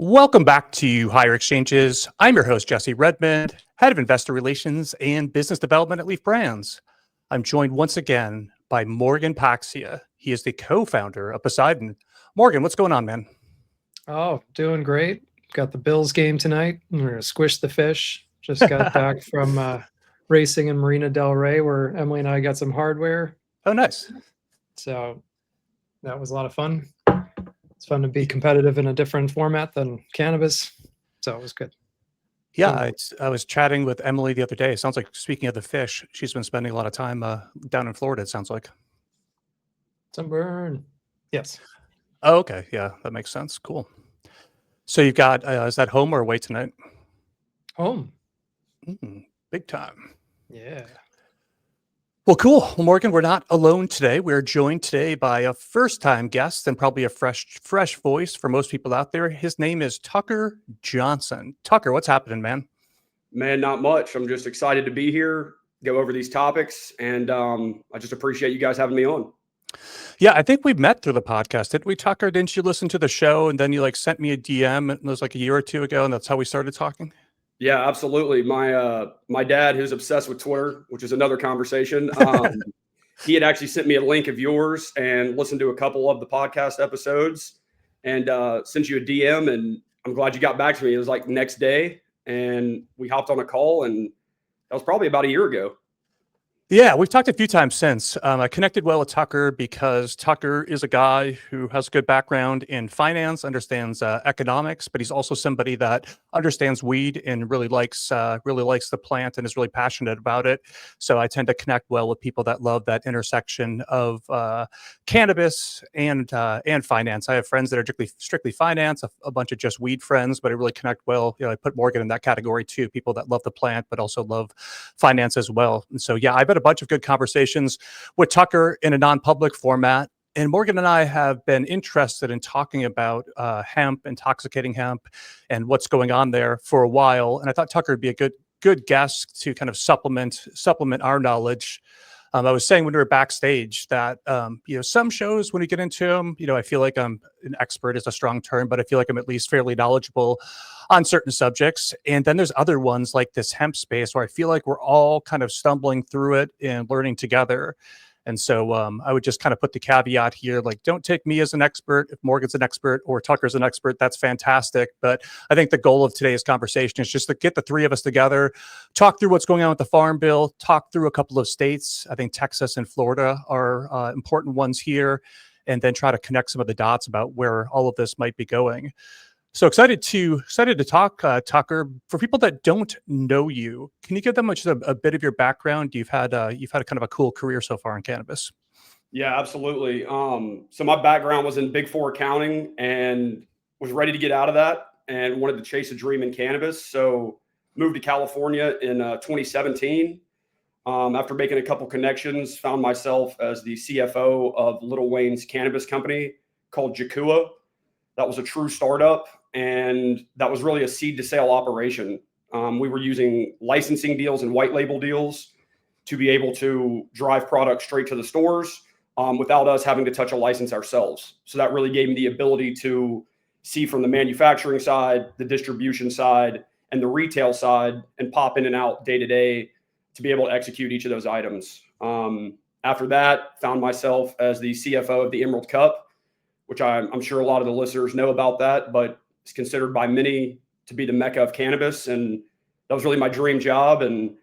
Welcome back to Higher Exchanges. I'm your host, Jesse Redmond, Head of Investor Relations and Business Development at Leaf Brands. I'm joined once again by Morgan Paxia. He is the co-founder of Poseidon. Morgan, what's going on, man? Oh, doing great. Got the Bills game tonight. We're going to squish the fish. Just got back from racing in Marina Del Rey where Emily and I got some hardware. Oh, nice. So that was a lot of fun. It's fun to be competitive in a different format than cannabis. So it was good. Yeah, I was chatting with Emily the other day. It sounds like, speaking of the fish, she's been spending a lot of time down in Florida, it sounds like. Sunburn. Yes. Oh, okay. Yeah, that makes sense. Cool. So you've got, is that home or away tonight? Home. Big time. Yeah. Well, cool. Well, Morgan, we're not alone today. We're joined today by a first-time guest and probably a fresh voice for most people out there. His name is Tucker Johnson. Tucker, what's happening, man? Man, not much. I'm just excited to be here, go over these topics, and I just appreciate you guys having me on. Yeah, I think we met through the podcast, didn't we, Tucker? Didn't you listen to the show and then you sent me a DM? It was like a year or two ago, and that's how we started talking. Yeah, absolutely. My dad, who's obsessed with Twitter, which is another conversation, he had actually sent me a link of yours and listened to a couple of the podcast episodes and sent you a DM. And I'm glad you got back to me. It was like next day, and we hopped on a call, and that was probably about a year ago. Yeah, we've talked a few times since. I connected well with Tucker because Tucker is a guy who has a good background in finance, understands economics, but he's also somebody that understands weed and really likes the plant and is really passionate about it. So I tend to connect well with people that love that intersection of cannabis and finance. I have friends that are strictly finance, a bunch of just weed friends, but I really connect well. I put Morgan in that category too. People that love the plant but also love finance as well. And so yeah, I've had a bunch of good conversations with Tucker in a non-public format. And Morgan and I have been interested in talking about hemp, intoxicating hemp, and what's going on there for a while. And I thought Tucker would be a good guest to kind of supplement our knowledge. I was saying when we were backstage that some shows, when we get into them, I feel like I'm an expert is a strong term, but I feel like I'm at least fairly knowledgeable on certain subjects. And then there's other ones like this hemp space where I feel like we're all kind of stumbling through it and learning together. And so I would just kind of put the caveat here, like, don't take me as an expert. If Morgan's an expert or Tucker's an expert, that's fantastic. But I think the goal of today's conversation is just to get the three of us together, talk through what's going on with the Farm Bill, talk through a couple of states. I think Texas and Florida are important ones here, and then try to connect some of the dots about where all of this might be going. So excited to talk, Tucker. For people that don't know you, can you give them just a bit of your background? You've had a kind of a cool career so far in cannabis. Yeah, absolutely. So my background was in Big Four accounting and was ready to get out of that and wanted to chase a dream in cannabis. So moved to California in 2017. After making a couple connections, found myself as the CFO of Lil Wayne's cannabis company called Jakua. That was a true startup, and that was really a seed to sale operation. We were using licensing deals and white label deals to be able to drive products straight to the stores without us having to touch a license ourselves. So that really gave me the ability to see from the manufacturing side, the distribution side, and the retail side, and pop in and out day to day to be able to execute each of those items. After that, found myself as the CFO of the Emerald Cup, which I'm sure a lot of the listeners know about that, but it's considered by many to be the mecca of cannabis. And that was really my dream job. And it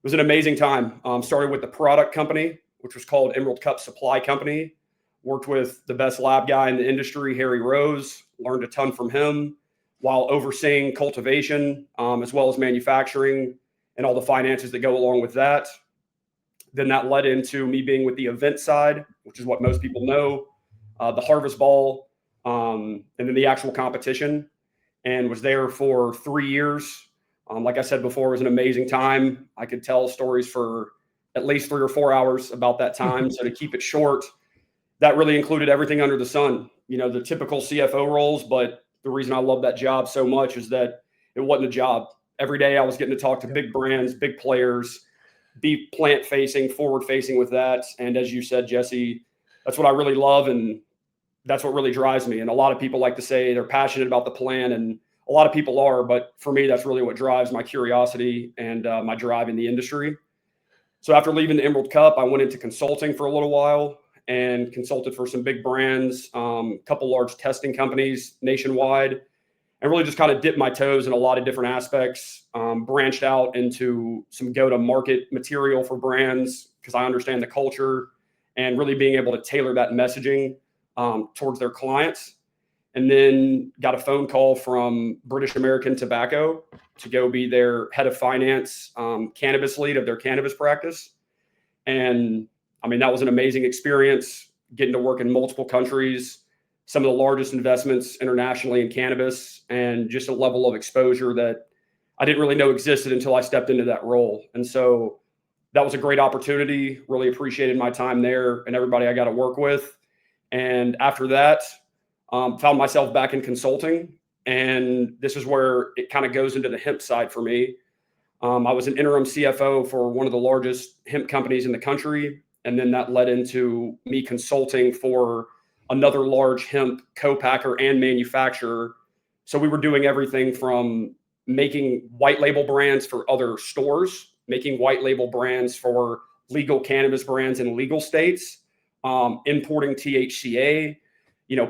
was an amazing time. Started with the product company, which was called Emerald Cup Supply Company. Worked with the best lab guy in the industry, Harry Rose, learned a ton from him while overseeing cultivation, as well as manufacturing and all the finances that go along with that. Then that led into me being with the event side, which is what most people know. The Harvest Ball, and then the actual competition, and was there for 3 years. Like I said before, it was an amazing time. I could tell stories for at least 3 or 4 hours about that time. So to keep it short, that really included everything under the sun, the typical CFO roles. But the reason I love that job so much is that it wasn't a job. Every day I was getting to talk to big brands, big players, be plant facing, forward facing with that. And as you said, Jesse, that's what I really love. And that's what really drives me. And a lot of people like to say they're passionate about the plan, and a lot of people are, but for me, that's really what drives my curiosity and my drive in the industry. So after leaving the Emerald Cup, I went into consulting for a little while and consulted for some big brands, a couple large testing companies nationwide, and really just kind of dipped my toes in a lot of different aspects, branched out into some go-to-market material for brands because I understand the culture and really being able to tailor that messaging towards their clients. And then got a phone call from British American Tobacco to go be their head of finance, cannabis lead of their cannabis practice. And I mean, that was an amazing experience, getting to work in multiple countries, some of the largest investments internationally in cannabis, and just a level of exposure that I didn't really know existed until I stepped into that role. And so that was a great opportunity. Really appreciated my time there and everybody I got to work with. And after that, found myself back in consulting. And this is where it kind of goes into the hemp side for me. I was an interim CFO for one of the largest hemp companies in the country. And then that led into me consulting for another large hemp co-packer and manufacturer. So we were doing everything from making white label brands for other stores, making white label brands for legal cannabis brands in legal states, importing THCA,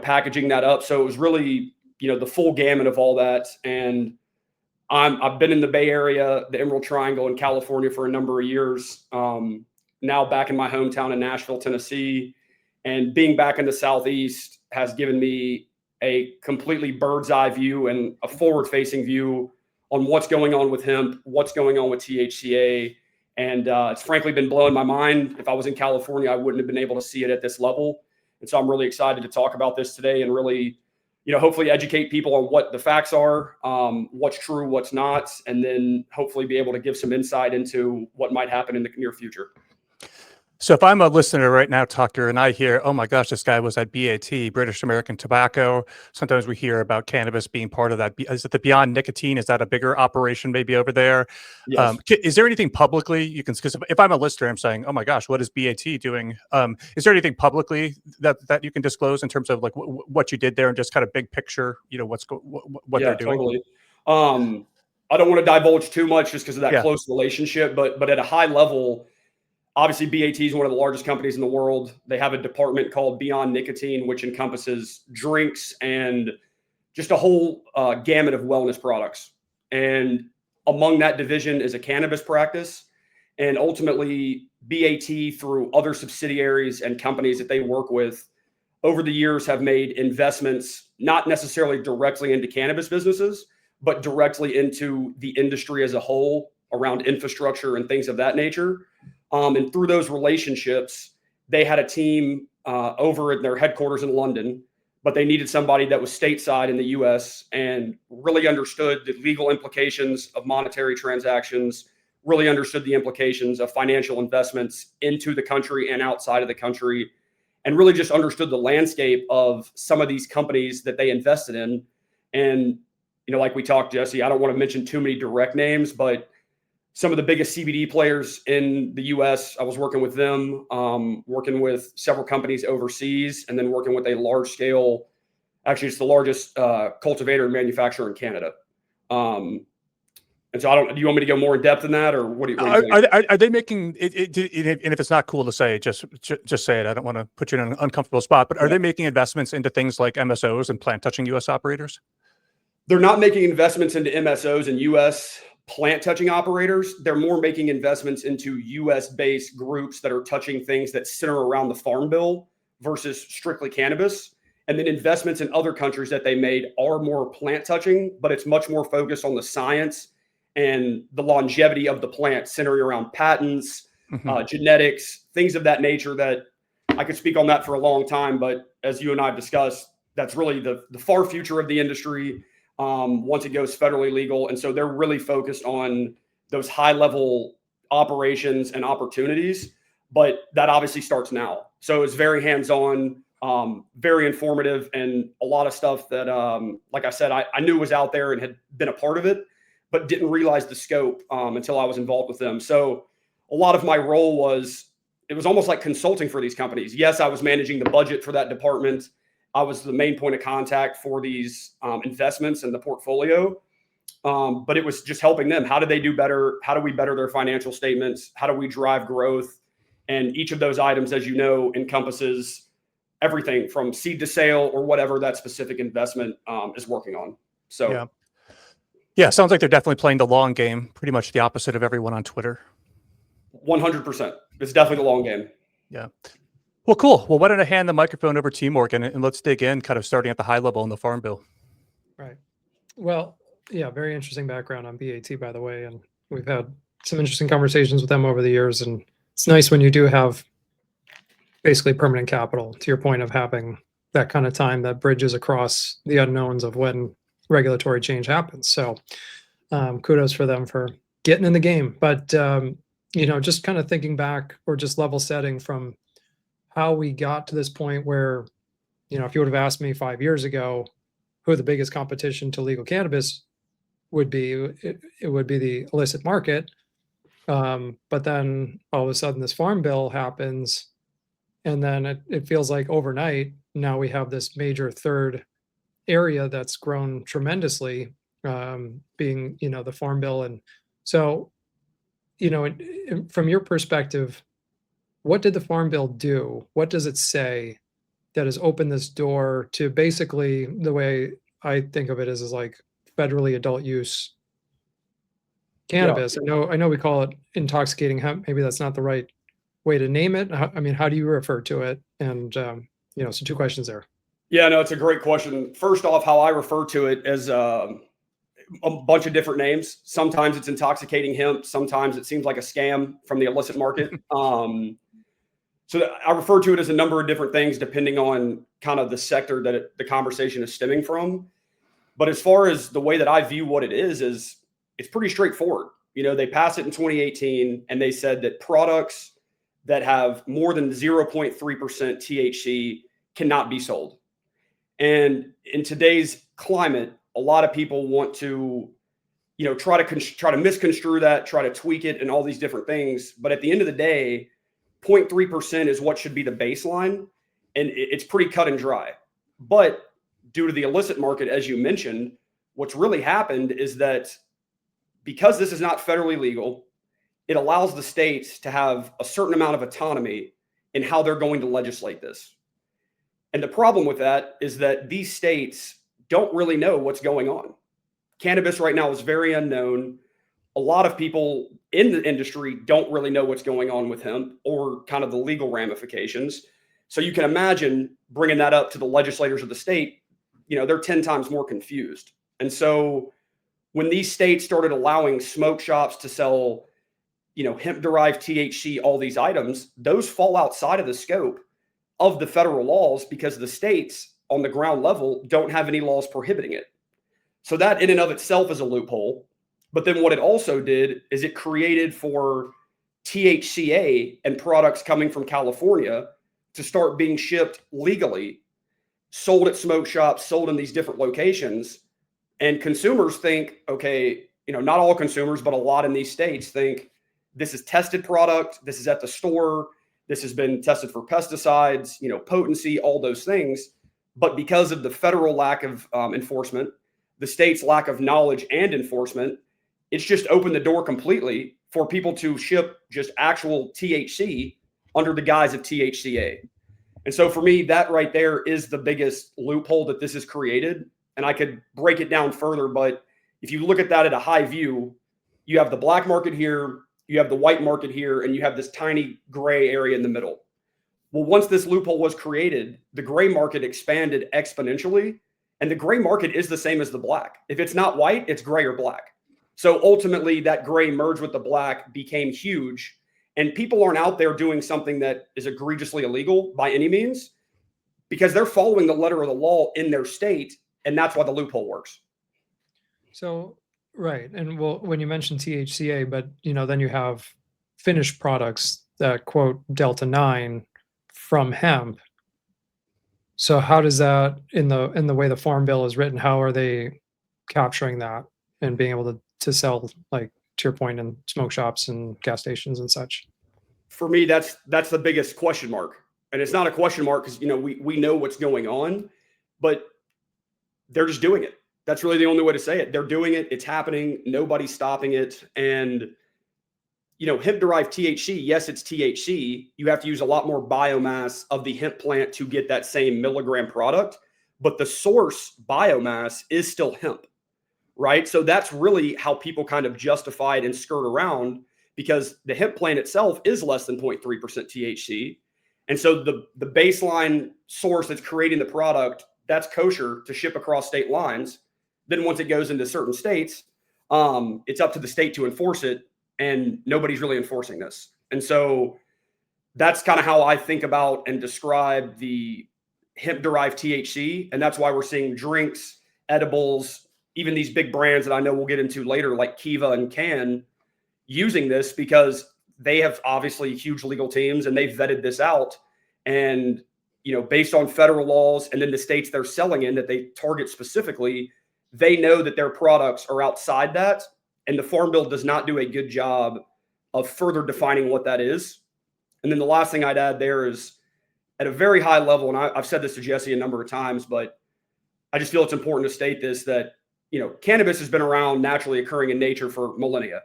packaging that up. So it was really, the full gamut of all that. And I've been in the Bay Area, the Emerald Triangle in California for a number of years. Now back in my hometown in Nashville, Tennessee, and being back in the Southeast has given me a completely bird's eye view and a forward facing view on what's going on with hemp, what's going on with THCA. And it's frankly been blowing my mind. If I was in California, I wouldn't have been able to see it at this level. And so I'm really excited to talk about this today and really, hopefully educate people on what the facts are, what's true, what's not, and then hopefully be able to give some insight into what might happen in the near future. So if I'm a listener right now, Tucker, and I hear, oh my gosh, this guy was at BAT, British American Tobacco. Sometimes we hear about cannabis being part of that. Is it the Beyond Nicotine? Is that a bigger operation maybe over there? Yes. Is there anything publicly you can, because if I'm a listener, I'm saying, oh my gosh, what is BAT doing? Is there anything publicly that you can disclose in terms of like what you did there and just kind of big picture, what they're doing? Totally. I don't want to divulge too much just because of that close relationship, but at a high level, obviously, BAT is one of the largest companies in the world. They have a department called Beyond Nicotine, which encompasses drinks and just a whole gamut of wellness products. And among that division is a cannabis practice. And ultimately, BAT, through other subsidiaries and companies that they work with, over the years have made investments, not necessarily directly into cannabis businesses, but directly into the industry as a whole around infrastructure and things of that nature. And through those relationships, they had a team over at their headquarters in London, but they needed somebody that was stateside in the US and really understood the legal implications of monetary transactions, really understood the implications of financial investments into the country and outside of the country, and really just understood the landscape of some of these companies that they invested in. And, like we talked, Jesse, I don't want to mention too many direct names, but some of the biggest CBD players in the US, I was working with them, working with several companies overseas, and then working with a large scale, actually it's the largest cultivator and manufacturer in Canada. And so do you want me to go more in depth in that, or what do you think? Are they making it, and if it's not cool to say, just say it. I don't want to put you in an uncomfortable spot, but are they making investments into things like MSOs and plant touching US operators? They're not making investments into MSOs and US plant touching operators. They're more making investments into US based groups that are touching things that center around the farm bill versus strictly cannabis. And then investments in other countries that they made are more plant touching, but it's much more focused on the science and the longevity of the plant, centering around patents, genetics, things of that nature. That I could speak on that for a long time, but as you and I have discussed, that's really the far future of the industry. Once it goes federally legal. And so they're really focused on those high level operations and opportunities, but that obviously starts now. So it's very hands-on, very informative, and a lot of stuff that, like I said, I knew was out there and had been a part of it, but didn't realize the scope until I was involved with them. So a lot of my role it was almost like consulting for these companies. Yes, I was managing the budget for that department I was the main point of contact for these investments in the portfolio. But it was just helping them. How do they do better? How do we better their financial statements? How do we drive growth? And each of those items, as you know, encompasses everything from seed to sale or whatever that specific investment is working on. So, yeah, sounds like they're definitely playing the long game, pretty much the opposite of everyone on Twitter. 100%. It's definitely the long game. Yeah. Well, cool. Well, why don't I hand the microphone over to you, Morgan, and let's dig in, kind of starting at the high level in the Farm Bill. Right. Well, yeah, very interesting background on BAT, by the way. And we've had some interesting conversations with them over the years. And it's nice when you do have basically permanent capital, to your point of having that kind of time that bridges across the unknowns of when regulatory change happens. So kudos for them for getting in the game. But, just kind of thinking back or just level setting from how we got to this point where, if you would have asked me 5 years ago who the biggest competition to legal cannabis would be, it would be the illicit market. But then all of a sudden this Farm Bill happens, and then it feels like overnight, now we have this major third area that's grown tremendously, being, the Farm Bill. And so, from your perspective, what did the Farm Bill do? What does it say that has opened this door to basically, the way I think of it is like federally adult use cannabis? I know we call it intoxicating hemp. Maybe that's not the right way to name it. How do you refer to it? And, so 2 questions there. Yeah, no, it's a great question. First off, how I refer to it as a bunch of different names. Sometimes it's intoxicating hemp. Sometimes it seems like a scam from the illicit market. So I refer to it as a number of different things depending on kind of the sector that the conversation is stemming from. But as far as the way that I view what it is it's pretty straightforward. They passed it in 2018 and they said that products that have more than 0.3% THC cannot be sold. And in today's climate, a lot of people want to, try to misconstrue that, try to tweak it and all these different things. But at the end of the day, 0.3% is what should be the baseline. And it's pretty cut and dry. But due to the illicit market, as you mentioned, what's really happened is that because this is not federally legal, it allows the states to have a certain amount of autonomy in how they're going to legislate this. And the problem with that is that these states don't really know what's going on. Cannabis right now is very unknown. A lot of people in the industry don't really know what's going on with hemp or kind of the legal ramifications. So you can imagine bringing that up to the legislators of the state, they're 10 times more confused. And so when these states started allowing smoke shops to sell, hemp-derived THC, all these items, those fall outside of the scope of the federal laws because the states on the ground level don't have any laws prohibiting it. So that in and of itself is a loophole. But then what it also did is it created for THCA and products coming from California to start being shipped legally, sold at smoke shops, sold in these different locations. And consumers think, okay, not all consumers, but a lot in these states think this is tested product. This is at the store. This has been tested for pesticides, potency, all those things. But because of the federal lack of enforcement, the state's lack of knowledge and enforcement, it's just opened the door completely for people to ship just actual THC under the guise of THCA. And so for me, that right there is the biggest loophole that this has created. And I could break it down further, but if you look at that at a high view, you have the black market here, you have the white market here, and you have this tiny gray area in the middle. Well, once this loophole was created, the gray market expanded exponentially, and the gray market is the same as the black. If it's not white, it's gray or black. So ultimately, that gray merged with the black became huge, and people aren't out there doing something that is egregiously illegal by any means because they're following the letter of the law in their state, and that's why the loophole works. So, right. And well, when you mentioned THCA, but then you have finished products that quote Delta 9 from hemp. So how does that in the way the Farm Bill is written, how are they capturing that and being able to sell, like to your point, in smoke shops and gas stations and such? For me, that's the biggest question mark. And it's not a question mark because we know what's going on. but they're just doing it. That's really the only way to say it. They're doing it. It's happening. Nobody's stopping it. And, hemp-derived THC, yes, it's THC. You have to use a lot more biomass of the hemp plant to get that same milligram product, but the source biomass is still hemp, right? So that's really how people kind of justify it and skirt around, because the hemp plant itself is less than 0.3% THC. And so the baseline source that's creating the product, that's kosher to ship across state lines. Then once it goes into certain states, it's up to the state to enforce it, and nobody's really enforcing this. And so that's kind of how I think about and describe the hemp-derived THC, and that's why we're seeing drinks, edibles, even these big brands that I know we'll get into later, like Kiva and Can, using this because they have obviously huge legal teams and they've vetted this out. And, based on federal laws and then the states they're selling in that they target specifically, they know that their products are outside that. And the Farm Bill does not do a good job of further defining what that is. And then the last thing I'd add there is, at a very high level, and I've said this to Jesse a number of times, but I just feel it's important to state this, that, cannabis has been around naturally occurring in nature for millennia.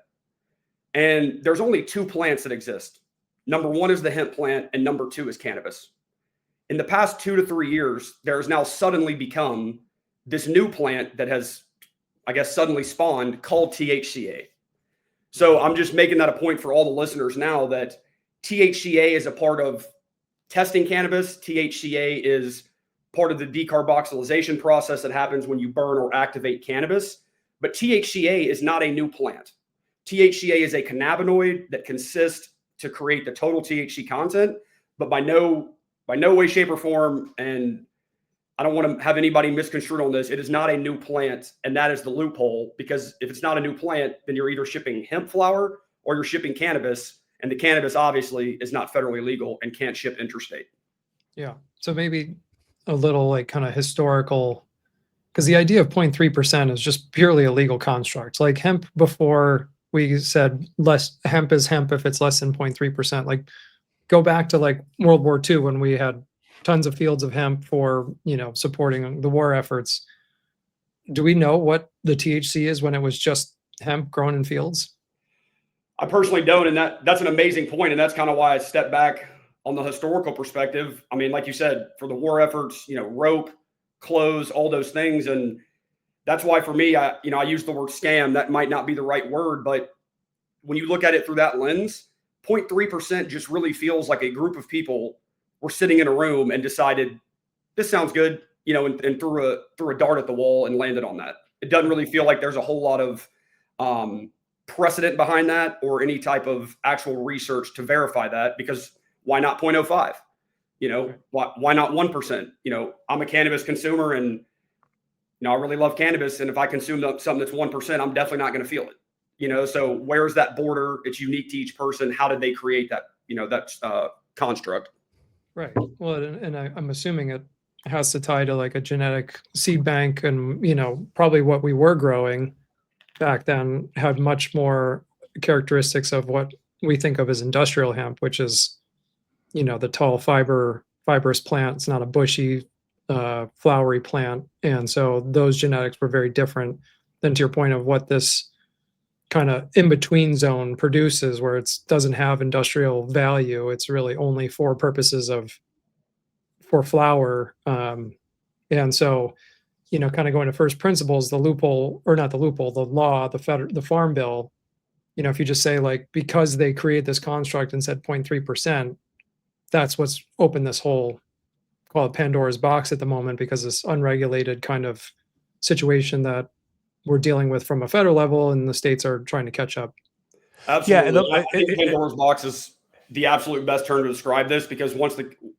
And there's only two plants that exist. Number one is the hemp plant, and number two is cannabis. In the past 2 to 3 years, there has now suddenly become this new plant that has, I guess, suddenly spawned, called THCA. So I'm just making that a point for all the listeners now that THCA is a part of testing cannabis. THCA is part of the decarboxylation process that happens when you burn or activate cannabis. But THCA is not a new plant. THCA is a cannabinoid that consists to create the total THC content, but by no way, shape, or form, and I don't want to have anybody misconstrued on this, it is not a new plant, and that is the loophole, because if it's not a new plant, then you're either shipping hemp flower or you're shipping cannabis, and the cannabis obviously is not federally legal and can't ship interstate. Yeah. So maybe a little kind of historical, because the idea of 0.3% is just purely a legal construct. Like hemp, before we said less hemp is hemp if it's less than 0.3%. Like go back to World War II when we had tons of fields of hemp for, supporting the war efforts. Do we know what the THC is when it was just hemp grown in fields? I personally don't, and that's an amazing point, and that's kind of why I stepped back on the historical perspective. I mean, like you said, for the war efforts, rope, clothes, all those things, and that's why for me, I use the word scam. That might not be the right word, but when you look at it through that lens, 0.3% just really feels like a group of people were sitting in a room and decided this sounds good, and threw a dart at the wall and landed on that. It doesn't really feel like there's a whole lot of precedent behind that or any type of actual research to verify that, because why not 0.05? Why not 1%? I'm a cannabis consumer, and I really love cannabis, and if I consume something that's 1%, I'm definitely not going to feel it. So where's that border? It's unique to each person. How did they create that, that construct? Right. Well, and I'm assuming it has to tie to a genetic seed bank, and, probably what we were growing back then had much more characteristics of what we think of as industrial hemp, which is, the tall fibrous plant. It's not a bushy, flowery plant. And so those genetics were very different than, to your point, of what this kind of in-between zone produces, where it doesn't have industrial value. It's really only for purposes for flower. And so, kind of going to first principles, the loophole, or not the loophole, the law, the Farm Bill, if you just say because they create this construct and said 0.3%, that's what's opened this whole, call it Pandora's box at the moment, because this unregulated kind of situation that we're dealing with from a federal level, and the states are trying to catch up. Absolutely. Yeah, I think Pandora's box is the absolute best term to describe this, because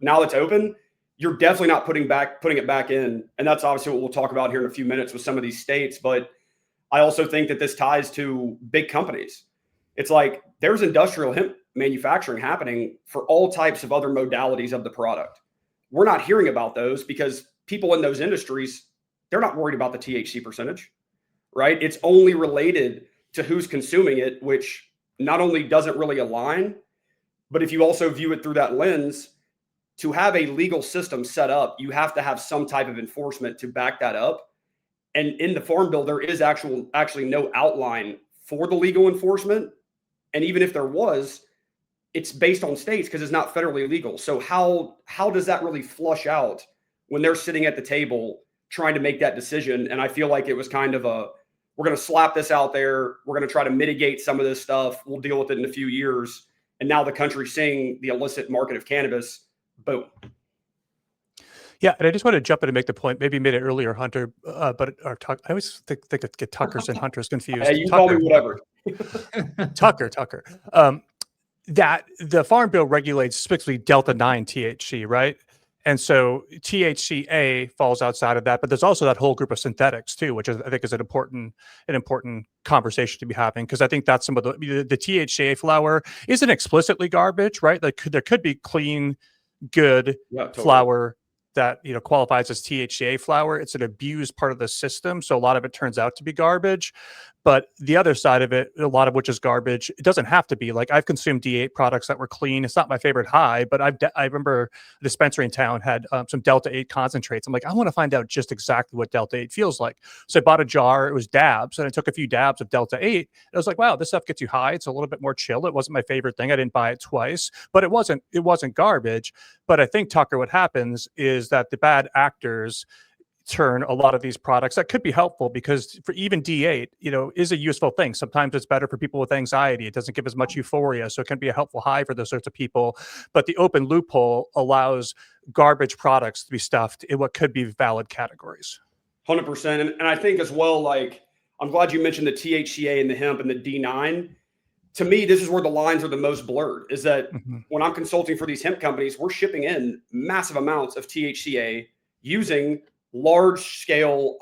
now it's open, you're definitely not putting it back in. And that's obviously what we'll talk about here in a few minutes with some of these states. But I also think that this ties to big companies. It's like there's industrial hemp manufacturing happening for all types of other modalities of the product. We're not hearing about those because people in those industries, they're not worried about the THC percentage, right? It's only related to who's consuming it, which not only doesn't really align, but if you also view it through that lens, to have a legal system set up, you have to have some type of enforcement to back that up. And in the Farm Bill, there is actually no outline for the legal enforcement. And even if there was, it's based on states because it's not federally legal. So how does that really flush out when they're sitting at the table trying to make that decision? And I feel like it was kind of we're going to slap this out there. We're going to try to mitigate some of this stuff. We'll deal with it in a few years. And now the country's seeing the illicit market of cannabis. Boom. Yeah, and I just want to jump in and make the point. Maybe you made it earlier, Hunter, but I always think I get Tuckers and Hunters confused. Hey, you call me whatever. Tucker. That the Farm Bill regulates specifically Delta 9 THC, right? And so THCA falls outside of that, but there's also that whole group of synthetics too, which I think is an important conversation to be having, because I think that's some of the THCA flower isn't explicitly garbage, right? Like there could be clean, good flower that qualifies as THCA flower. It's an abused part of the system, so a lot of it turns out to be garbage. But the other side of it, a lot of which is garbage, it doesn't have to be. Like I've consumed D8 products that were clean. It's not my favorite high, but I remember a dispensary in town had some Delta 8 concentrates. I'm like, I want to find out just exactly what Delta 8 feels like. So I bought a jar. It was dabs, and I took a few dabs of Delta 8. I was like, wow, this stuff gets you high. It's a little bit more chill. It wasn't my favorite thing. I didn't buy it twice, but it wasn't garbage. But I think, Tucker, what happens is that the bad actors turn a lot of these products that could be helpful, because for even D8, is a useful thing. Sometimes it's better for people with anxiety. It doesn't give as much euphoria, so it can be a helpful high for those sorts of people. But the open loophole allows garbage products to be stuffed in what could be valid categories. 100%. And I think as well, like, I'm glad you mentioned the THCA and the hemp and the D9. To me, this is where the lines are the most blurred, is that when I'm consulting for these hemp companies, we're shipping in massive amounts of THCA using large scale,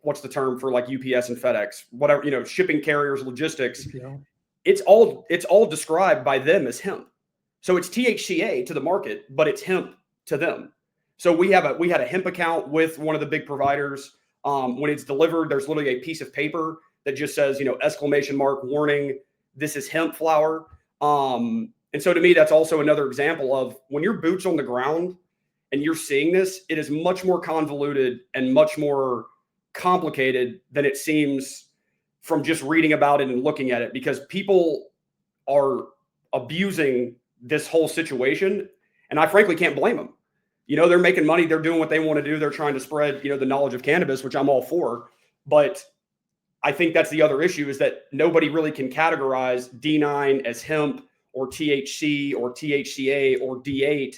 what's the term for like UPS and FedEx, whatever, shipping carriers, logistics. Yeah. It's all described by them as hemp. So it's THCA to the market, but it's hemp to them. So we had a hemp account with one of the big providers. When it's delivered, there's literally a piece of paper that just says, exclamation mark, warning, this is hemp flower. And so to me, that's also another example of when your boots on the ground and you're seeing this, it is much more convoluted and much more complicated than it seems from just reading about it and looking at it, because people are abusing this whole situation. And I frankly can't blame them. They're making money. They're doing what they want to do. They're trying to spread, the knowledge of cannabis, which I'm all for. But I think that's the other issue, is that nobody really can categorize D9 as hemp or THC or THCA or D8,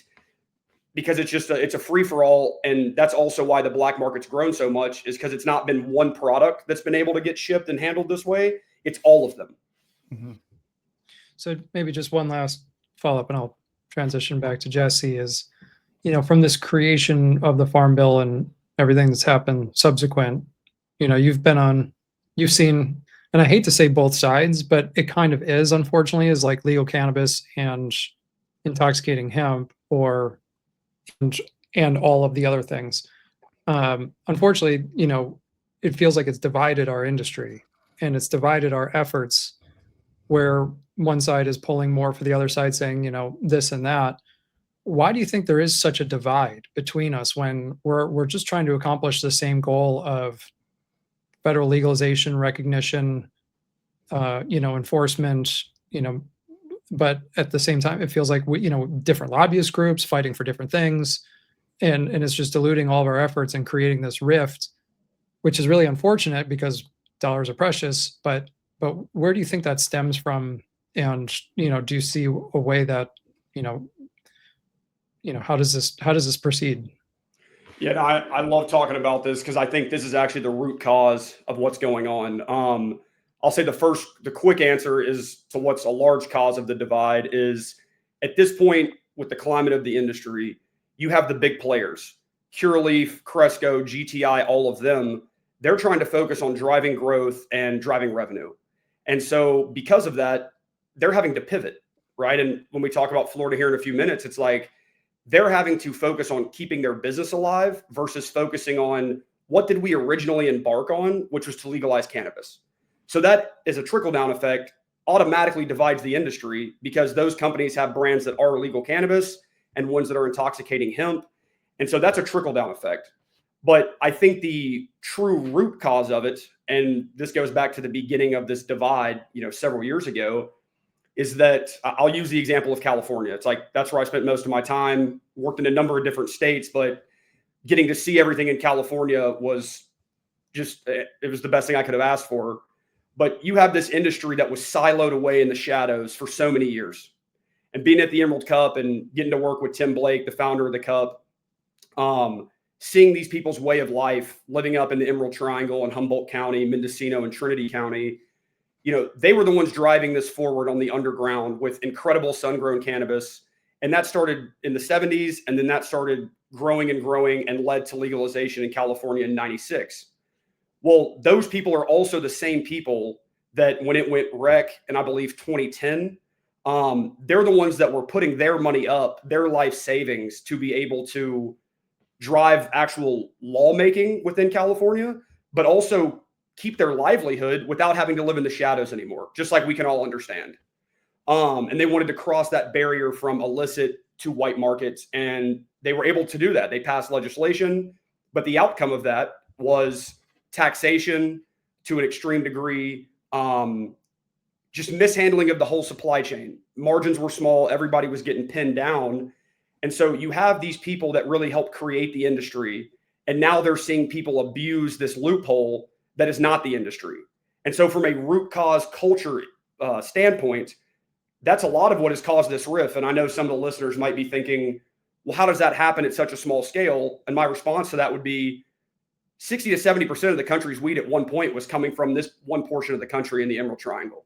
because it's a free for all. And that's also why the black market's grown so much, is because it's not been one product that's been able to get shipped and handled this way. It's all of them. Mm-hmm. So maybe just one last follow-up, and I'll transition back to Jesse, is, from this creation of the Farm Bill and everything that's happened subsequent, you've seen, and I hate to say both sides, but it kind of is, unfortunately, is like legal cannabis and intoxicating hemp, and all of the other things. Unfortunately, it feels like it's divided our industry, and it's divided our efforts, where one side is pulling more for the other side, saying, this and that. Why do you think there is such a divide between us when we're just trying to accomplish the same goal of federal legalization, recognition, enforcement, but at the same time, it feels like different lobbyist groups fighting for different things, and it's just diluting all of our efforts and creating this rift, which is really unfortunate because dollars are precious. But where do you think that stems from? And do you see a way that how does this proceed? Yeah, I love talking about this, because I think this is actually the root cause of what's going on. I'll say the quick answer is to what's a large cause of the divide is, at this point with the climate of the industry, you have the big players, Curaleaf, Cresco, GTI, all of them. They're trying to focus on driving growth and driving revenue. And so because of that, they're having to pivot, right? And when we talk about Florida here in a few minutes, it's like they're having to focus on keeping their business alive versus focusing on what did we originally embark on, which was to legalize cannabis. So that is a trickle-down effect, automatically divides the industry, because those companies have brands that are legal cannabis and ones that are intoxicating hemp. And so that's a trickle down effect. But I think the true root cause of it, and this goes back to the beginning of this divide, several years ago, is that I'll use the example of California. It's like, that's where I spent most of my time, worked in a number of different states, but getting to see everything in California was just, it was the best thing I could have asked for. But you have this industry that was siloed away in the shadows for so many years. And being at the Emerald Cup and getting to work with Tim Blake, the founder of the Cup, seeing these people's way of life, living up in the Emerald Triangle in Humboldt County, Mendocino, and Trinity County, they were the ones driving this forward on the underground with incredible sun-grown cannabis. And that started in the 70s, and then that started growing and led to legalization in California in 96. Well, those people are also the same people that when it went rec, and I believe 2010, they're the ones that were putting their money up, their life savings, to be able to drive actual lawmaking within California, but also keep their livelihood without having to live in the shadows anymore, just like we can all understand. And they wanted to cross that barrier from illicit to white markets, and they were able to do that. They passed legislation, but the outcome of that was taxation to an extreme degree, just mishandling of the whole supply chain. Margins were small. Everybody was getting pinned down. And so you have these people that really helped create the industry, and now they're seeing people abuse this loophole that is not the industry. And so from a root cause culture standpoint, that's a lot of what has caused this rift. And I know some of the listeners might be thinking, well, how does that happen at such a small scale? And my response to that would be 60 to 70% of the country's weed at one point was coming from this one portion of the country in the Emerald Triangle.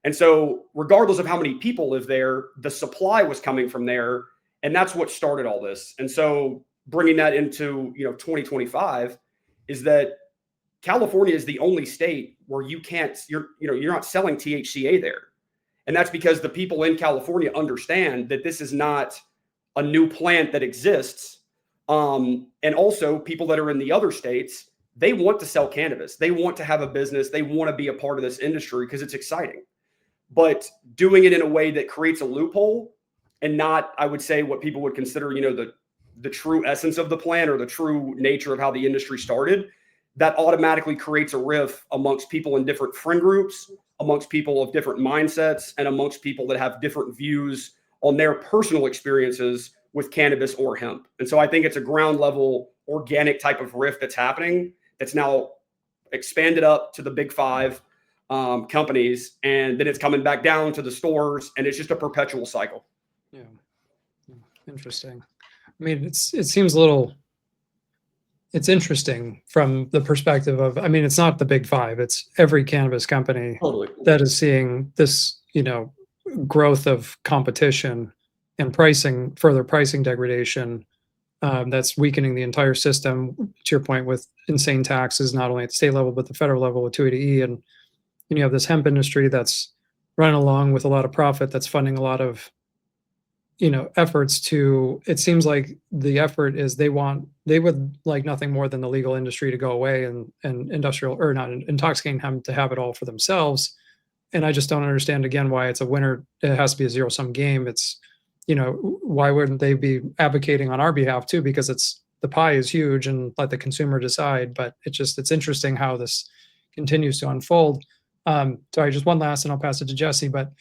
And so regardless of how many people live there, the supply was coming from there. And that's what started all this. And so bringing that into 2025 is that California is the only state where you're not selling THCA there. And that's because the people in California understand that this is not a new plant that exists. And also people that are in the other states, they want to sell cannabis. They want to have a business. They want to be a part of this industry because it's exciting. But doing it in a way that creates a loophole and not, I would say, what people would consider, the true essence of the plant or the true nature of how the industry started, that automatically creates a rift amongst people in different friend groups, amongst people of different mindsets, and amongst people that have different views on their personal experiences with cannabis or hemp. And so I think it's a ground level organic type of rift that's happening that's now expanded up to the big five companies, and then it's coming back down to the stores, and it's just a perpetual cycle. Yeah. Interesting. I mean, it seems a little, it's interesting from the perspective of, I mean, it's not the big five, it's every cannabis company Totally. that is seeing this, growth of competition and further pricing degradation, that's weakening the entire system, to your point, with insane taxes, not only at the state level, but the federal level with 280E. And you have this hemp industry that's running along with a lot of profit, that's funding a lot of efforts to, it seems like the effort is they would like nothing more than the legal industry to go away and industrial, or not, intoxicating hemp to have it all for themselves. And I just don't understand, again, why it's a winner. It has to be a zero-sum game. It's, why wouldn't they be advocating on our behalf too? Because the pie is huge, and let the consumer decide. But it's interesting how this continues to unfold. Sorry, just one last, and I'll pass it to Jesse. But,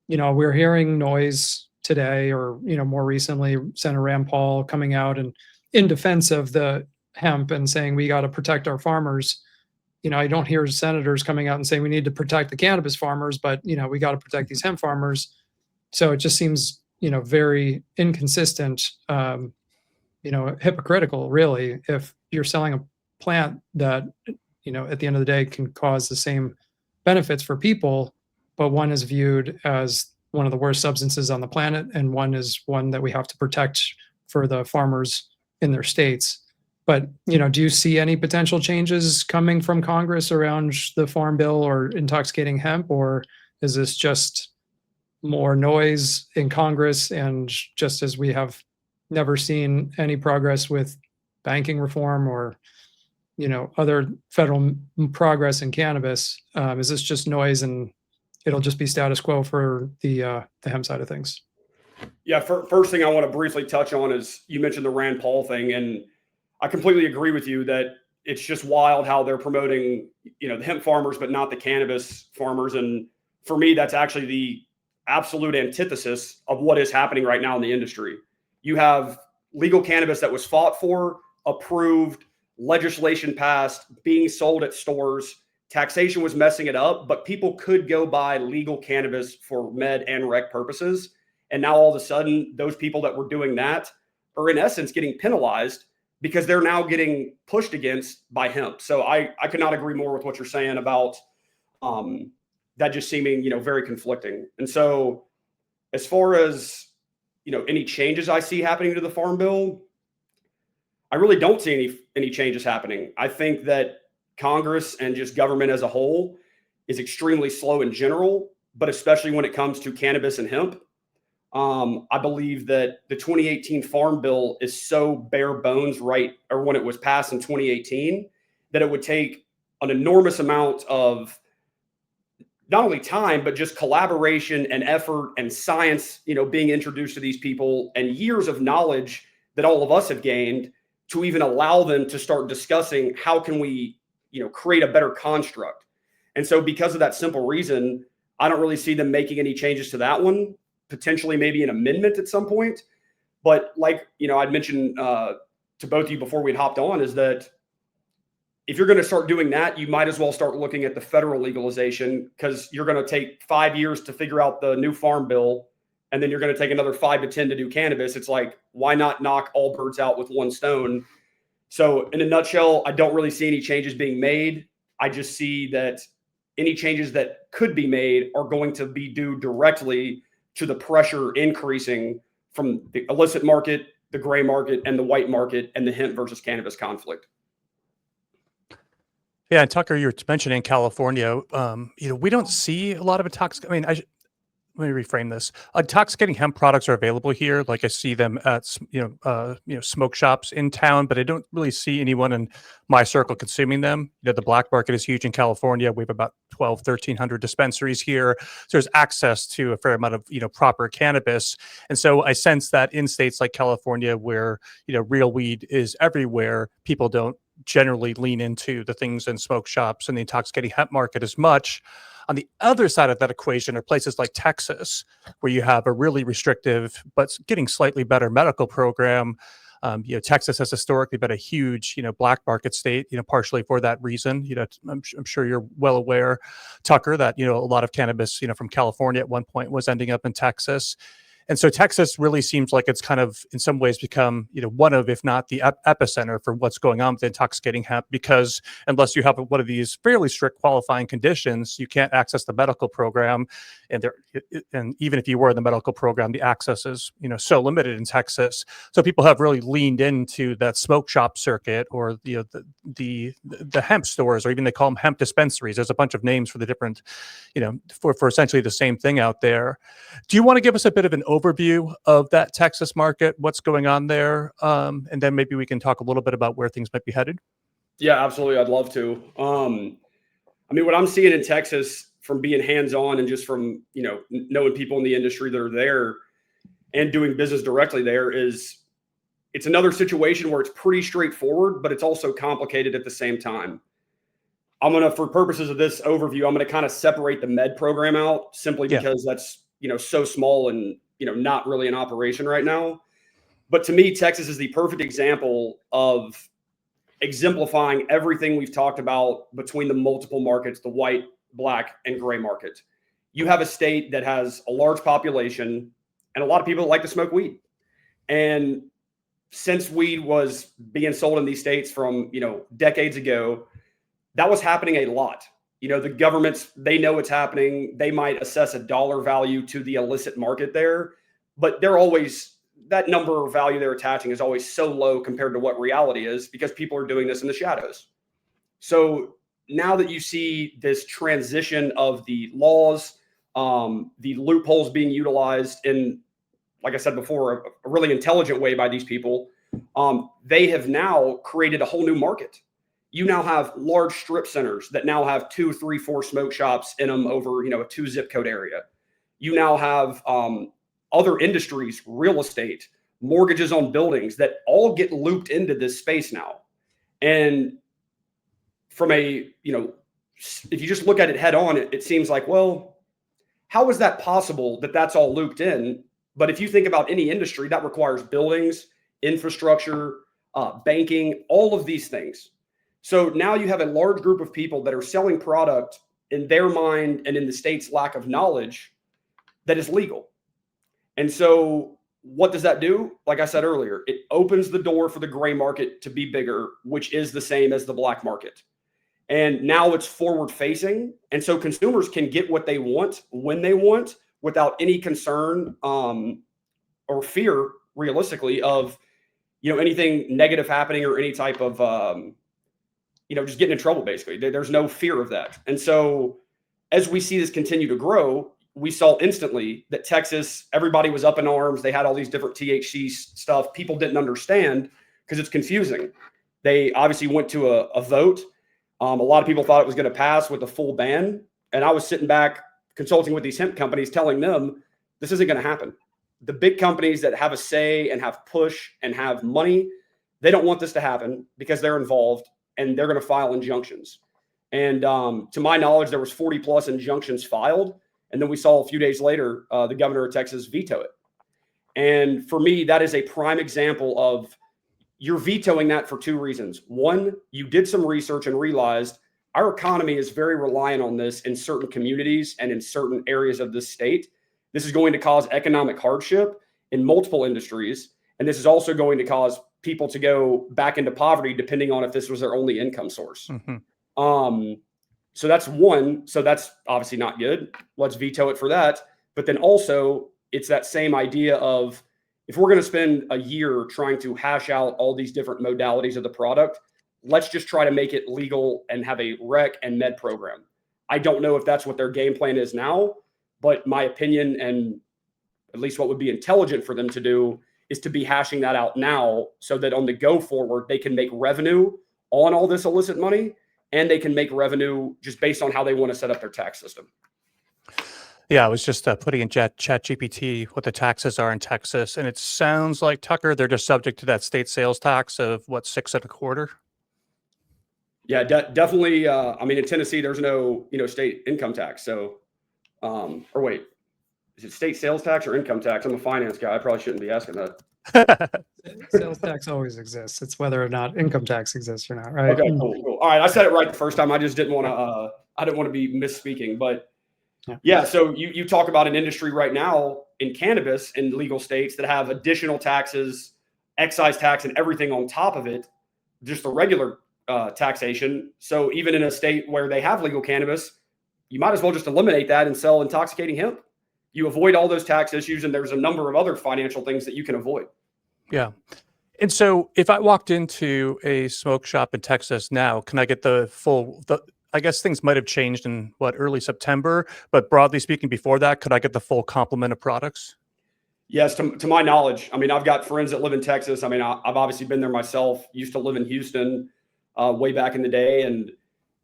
we're hearing noise today, or more recently, Senator Rand Paul coming out and in defense of the hemp and saying we got to protect our farmers. I don't hear senators coming out and saying we need to protect the cannabis farmers, but we got to protect these hemp farmers. So it just seems very inconsistent, hypocritical, really, if you're selling a plant that at the end of the day can cause the same benefits for people, but one is viewed as one of the worst substances on the planet, and one is one that we have to protect for the farmers in their states. But, do you see any potential changes coming from Congress around the Farm Bill or intoxicating hemp, or is this just more noise in Congress? And just as we have never seen any progress with banking reform or, other federal progress in cannabis, is this just noise and it'll just be status quo for the hemp side of things? Yeah, first thing I want to briefly touch on is you mentioned the Rand Paul thing, and I completely agree with you that it's just wild how they're promoting, the hemp farmers, but not the cannabis farmers. And for me, that's actually the absolute antithesis of what is happening right now in the industry. You have legal cannabis that was fought for, approved, legislation passed, being sold at stores. Taxation was messing it up, but people could go buy legal cannabis for med and rec purposes. And now all of a sudden, those people that were doing that are in essence getting penalized because they're now getting pushed against by hemp. So I could not agree more with what you're saying about that just seeming, very conflicting. And so as far as, any changes I see happening to the Farm Bill, I really don't see any changes happening. I think that Congress and just government as a whole is extremely slow in general, but especially when it comes to cannabis and hemp. I believe that the 2018 Farm Bill is so bare bones or when it was passed in 2018, that it would take an enormous amount of not only time, but just collaboration and effort and science, being introduced to these people and years of knowledge that all of us have gained to even allow them to start discussing how can we, create a better construct. And so because of that simple reason, I don't really see them making any changes to that one. Potentially maybe an amendment at some point. But like, I'd mentioned to both of you before we'd hopped on is that if you're going to start doing that, you might as well start looking at the federal legalization, because you're going to take 5 years to figure out the new Farm Bill. And then you're going to take another 5 to 10 to do cannabis. It's like, why not knock all birds out with one stone? So in a nutshell, I don't really see any changes being made. I just see that any changes that could be made are going to be due directly to the pressure increasing from the illicit market, the gray market, and the white market, and the hemp versus cannabis conflict. Yeah, and Tucker, you're mentioning California. We don't see a lot of let me reframe this. Intoxicating hemp products are available here. Like I see them at smoke shops in town, but I don't really see anyone in my circle consuming them. The black market is huge in California. We have about 1,300 dispensaries here. So there's access to a fair amount of proper cannabis. And so I sense that in states like California, where real weed is everywhere, people don't generally lean into the things in smoke shops and the intoxicating hemp market as much. On the other side of that equation are places like Texas, where you have a really restrictive but getting slightly better medical program. Texas has historically been a huge, black market state, partially for that reason. I'm sure you're well aware, Tucker, that, a lot of cannabis, from California at one point was ending up in Texas. And so Texas really seems like it's kind of, in some ways, become, one of, if not the epicenter for what's going on with intoxicating hemp, because unless you have one of these fairly strict qualifying conditions, you can't access the medical program. And even if you were in the medical program, the access is, so limited in Texas. So people have really leaned into that smoke shop circuit, or the hemp stores, or even they call them hemp dispensaries. There's a bunch of names for the different, for essentially the same thing out there. Do you want to give us a bit of an overview of that Texas market, what's going on there? And then maybe we can talk a little bit about where things might be headed. Yeah, absolutely. I'd love to. What I'm seeing in Texas from being hands-on and just from, knowing people in the industry that are there and doing business directly there is it's another situation where it's pretty straightforward, but it's also complicated at the same time. For purposes of this overview, I'm going to kind of separate the med program out simply because that's, so small and, not really in operation right now. But to me, Texas is the perfect example of exemplifying everything we've talked about between the multiple markets, the white, black, and gray market. You have a state that has a large population and a lot of people that like to smoke weed. And since weed was being sold in these states from, decades ago, that was happening a lot. The governments, they know it's happening. They might assess a dollar value to the illicit market there, but they're always, that number of value they're attaching is always so low compared to what reality is, because people are doing this in the shadows. So now that you see this transition of the laws, the loopholes being utilized in, like I said before, a really intelligent way by these people, they have now created a whole new market. You now have large strip centers that now have 2, 3, 4 smoke shops in them over, a 2 zip code area. You now have a other industries, real estate, mortgages on buildings that all get looped into this space now. And from a, if you just look at it head on, it seems like, well, how is that possible that that's all looped in? But if you think about any industry, that requires buildings, infrastructure, banking, all of these things. So now you have a large group of people that are selling product in their mind and in the state's lack of knowledge that is legal. And so what does that do? Like I said earlier, it opens the door for the gray market to be bigger, which is the same as the black market. And now it's forward facing. And so consumers can get what they want when they want without any concern or fear, realistically, of anything negative happening or any type of just getting in trouble. Basically, there's no fear of that. And so as we see this continue to grow, we saw instantly that Texas, everybody was up in arms. They had all these different THC stuff. People didn't understand because it's confusing. They obviously went to a vote. A lot of people thought it was going to pass with a full ban. And I was sitting back consulting with these hemp companies, telling them this isn't going to happen. The big companies that have a say and have push and have money, they don't want this to happen because they're involved and they're going to file injunctions. And to my knowledge, there was 40 plus injunctions filed. And then we saw a few days later, the governor of Texas veto it. And for me, that is a prime example of you're vetoing that for two reasons. One, you did some research and realized our economy is very reliant on this in certain communities and in certain areas of this state. This is going to cause economic hardship in multiple industries. And this is also going to cause people to go back into poverty, depending on if this was their only income source. Mm-hmm. So that's one. So that's obviously not good. Let's veto it for that. But then also it's that same idea of if we're going to spend a year trying to hash out all these different modalities of the product, let's just try to make it legal and have a rec and med program. I don't know if that's what their game plan is now, but my opinion, and at least what would be intelligent for them to do, is to be hashing that out now so that on the go forward, they can make revenue on all this illicit money, and they can make revenue just based on how they want to set up their tax system. Yeah, I was just putting in Chat GPT what the taxes are in Texas, and it sounds like, Tucker, they're just subject to that state sales tax of what, 6.25%? Yeah, definitely. I mean, in Tennessee, there's no state income tax. So, or wait, is it state sales tax or income tax? I'm a finance guy. I probably shouldn't be asking that. Sales tax always exists. It's whether or not income tax exists or not, right? Okay, cool. All right, I said it right the first time. I just didn't want to. I didn't want to be misspeaking, but yeah. So you talk about an industry right now in cannabis in legal states that have additional taxes, excise tax, and everything on top of it, just the regular taxation. So even in a state where they have legal cannabis, you might as well just eliminate that and sell intoxicating hemp. You avoid all those tax issues, and there's a number of other financial things that you can avoid. Yeah. And so if I walked into a smoke shop in Texas now, can I get I guess things might have changed in early September, but broadly speaking, before that, could I get the full complement of products? Yes, to my knowledge. I mean, I've got friends that live in Texas. I mean, I've obviously been there myself. Used to live in Houston way back in the day. And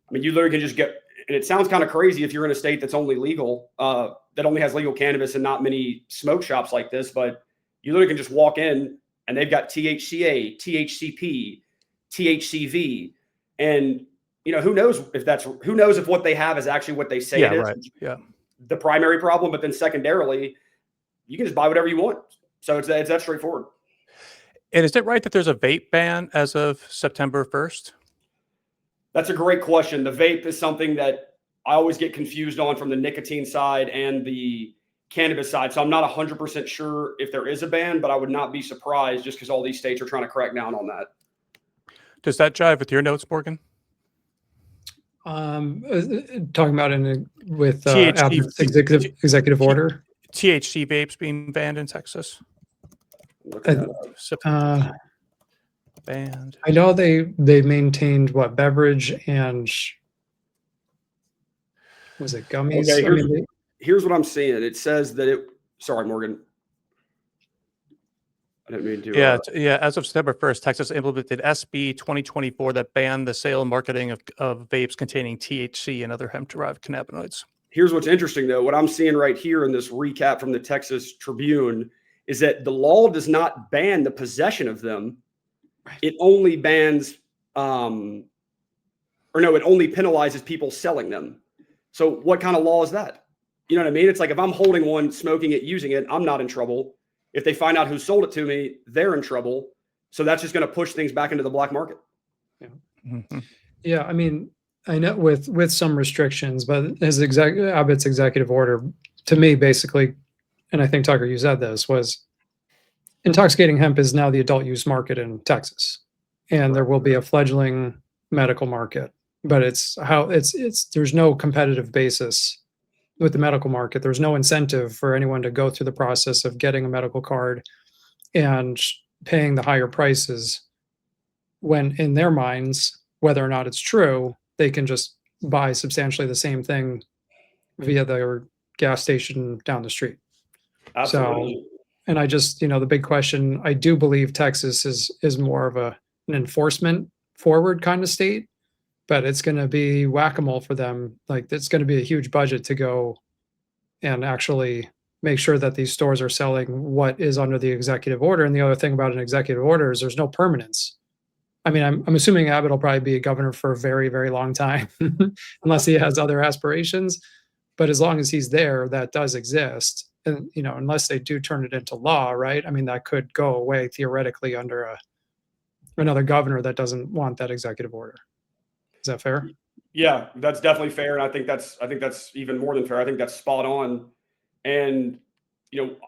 I mean, you literally can just get, and it sounds kind of crazy if you're in a state that's only legal, that only has legal cannabis and not many smoke shops like this, but you literally can just walk in and they've got THCA, THCP, THCV, and who knows if what they have is actually what they say it is. Right. Yeah. The primary problem, but then secondarily, you can just buy whatever you want. So it's that straightforward. And is it right that there's a vape ban as of September 1st? That's a great question. The vape is something that I always get confused on from the nicotine side and the cannabis side. So I'm not 100% sure if there is a ban, but I would not be surprised just because all these states are trying to crack down on that. Does that jive with your notes, Morgan? Talking about with THC, executive order. THC vapes being banned in Texas. Banned. I know they maintained beverage and was it gummies? Okay, here's what I'm seeing. It says that sorry, Morgan. I didn't mean to. Yeah. As of September 1st, Texas implemented SB 2024 that banned the sale and marketing of vapes containing THC and other hemp-derived cannabinoids. Here's what's interesting, though. What I'm seeing right here in this recap from the Texas Tribune is that the law does not ban the possession of them. Right. It only bans, it only penalizes people selling them. So what kind of law is that? You know what I mean? It's like if I'm holding one, smoking it, using it, I'm not in trouble. If they find out who sold it to me, they're in trouble. So that's just going to push things back into the black market. Yeah. Mm-hmm. Yeah, I mean, I know with some restrictions, but Abbott's executive order to me basically, and I think Tucker, you said this, was intoxicating hemp is now the adult use market in Texas, and there will be a fledgling medical market, but it's there's no competitive basis with the medical market. There's no incentive for anyone to go through the process of getting a medical card and paying the higher prices when in their minds, whether or not it's true, they can just buy substantially the same thing via their gas station down the street. Absolutely. So, and I just, the big question, I do believe Texas is more of an enforcement forward kind of state, but it's going to be whack-a-mole for them. Like it's going to be a huge budget to go and actually make sure that these stores are selling what is under the executive order. And the other thing about an executive order is there's no permanence. I mean, I'm assuming Abbott will probably be a governor for a very, very long time, unless he has other aspirations. But as long as he's there, that does exist. And, unless they do turn it into law, right? I mean, that could go away theoretically under another governor that doesn't want that executive order. Is that fair? Yeah, that's definitely fair. And I think that's even more than fair. I think that's spot on. And,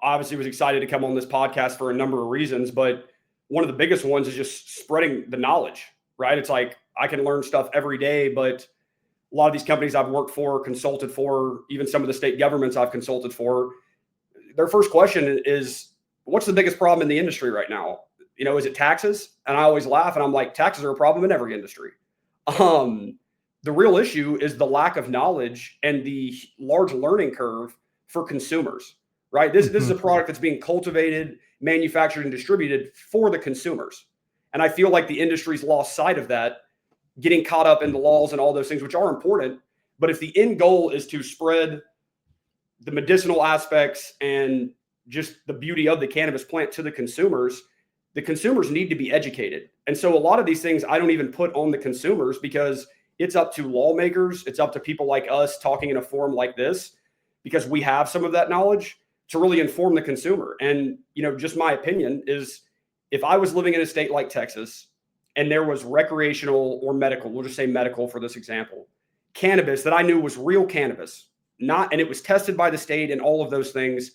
obviously was excited to come on this podcast for a number of reasons, but one of the biggest ones is just spreading the knowledge, right? It's like I can learn stuff every day, but a lot of these companies I've worked for, consulted for, even some of the state governments I've consulted for, their first question is, what's the biggest problem in the industry right now? Is it taxes? And I always laugh and I'm like, taxes are a problem in every industry. The real issue is the lack of knowledge and the large learning curve for consumers, right? This is a product that's being cultivated, manufactured, and distributed for the consumers. And I feel like the industry's lost sight of that, getting caught up in the laws and all those things, which are important. But if the end goal is to spread the medicinal aspects and just the beauty of the cannabis plant to the consumers need to be educated. And so a lot of these things I don't even put on the consumers because it's up to lawmakers. It's up to people like us talking in a forum like this, because we have some of that knowledge to really inform the consumer. And, just my opinion is if I was living in a state like Texas and there was recreational or medical, we'll just say medical for this example, cannabis that I knew was real cannabis, and it was tested by the state and all of those things,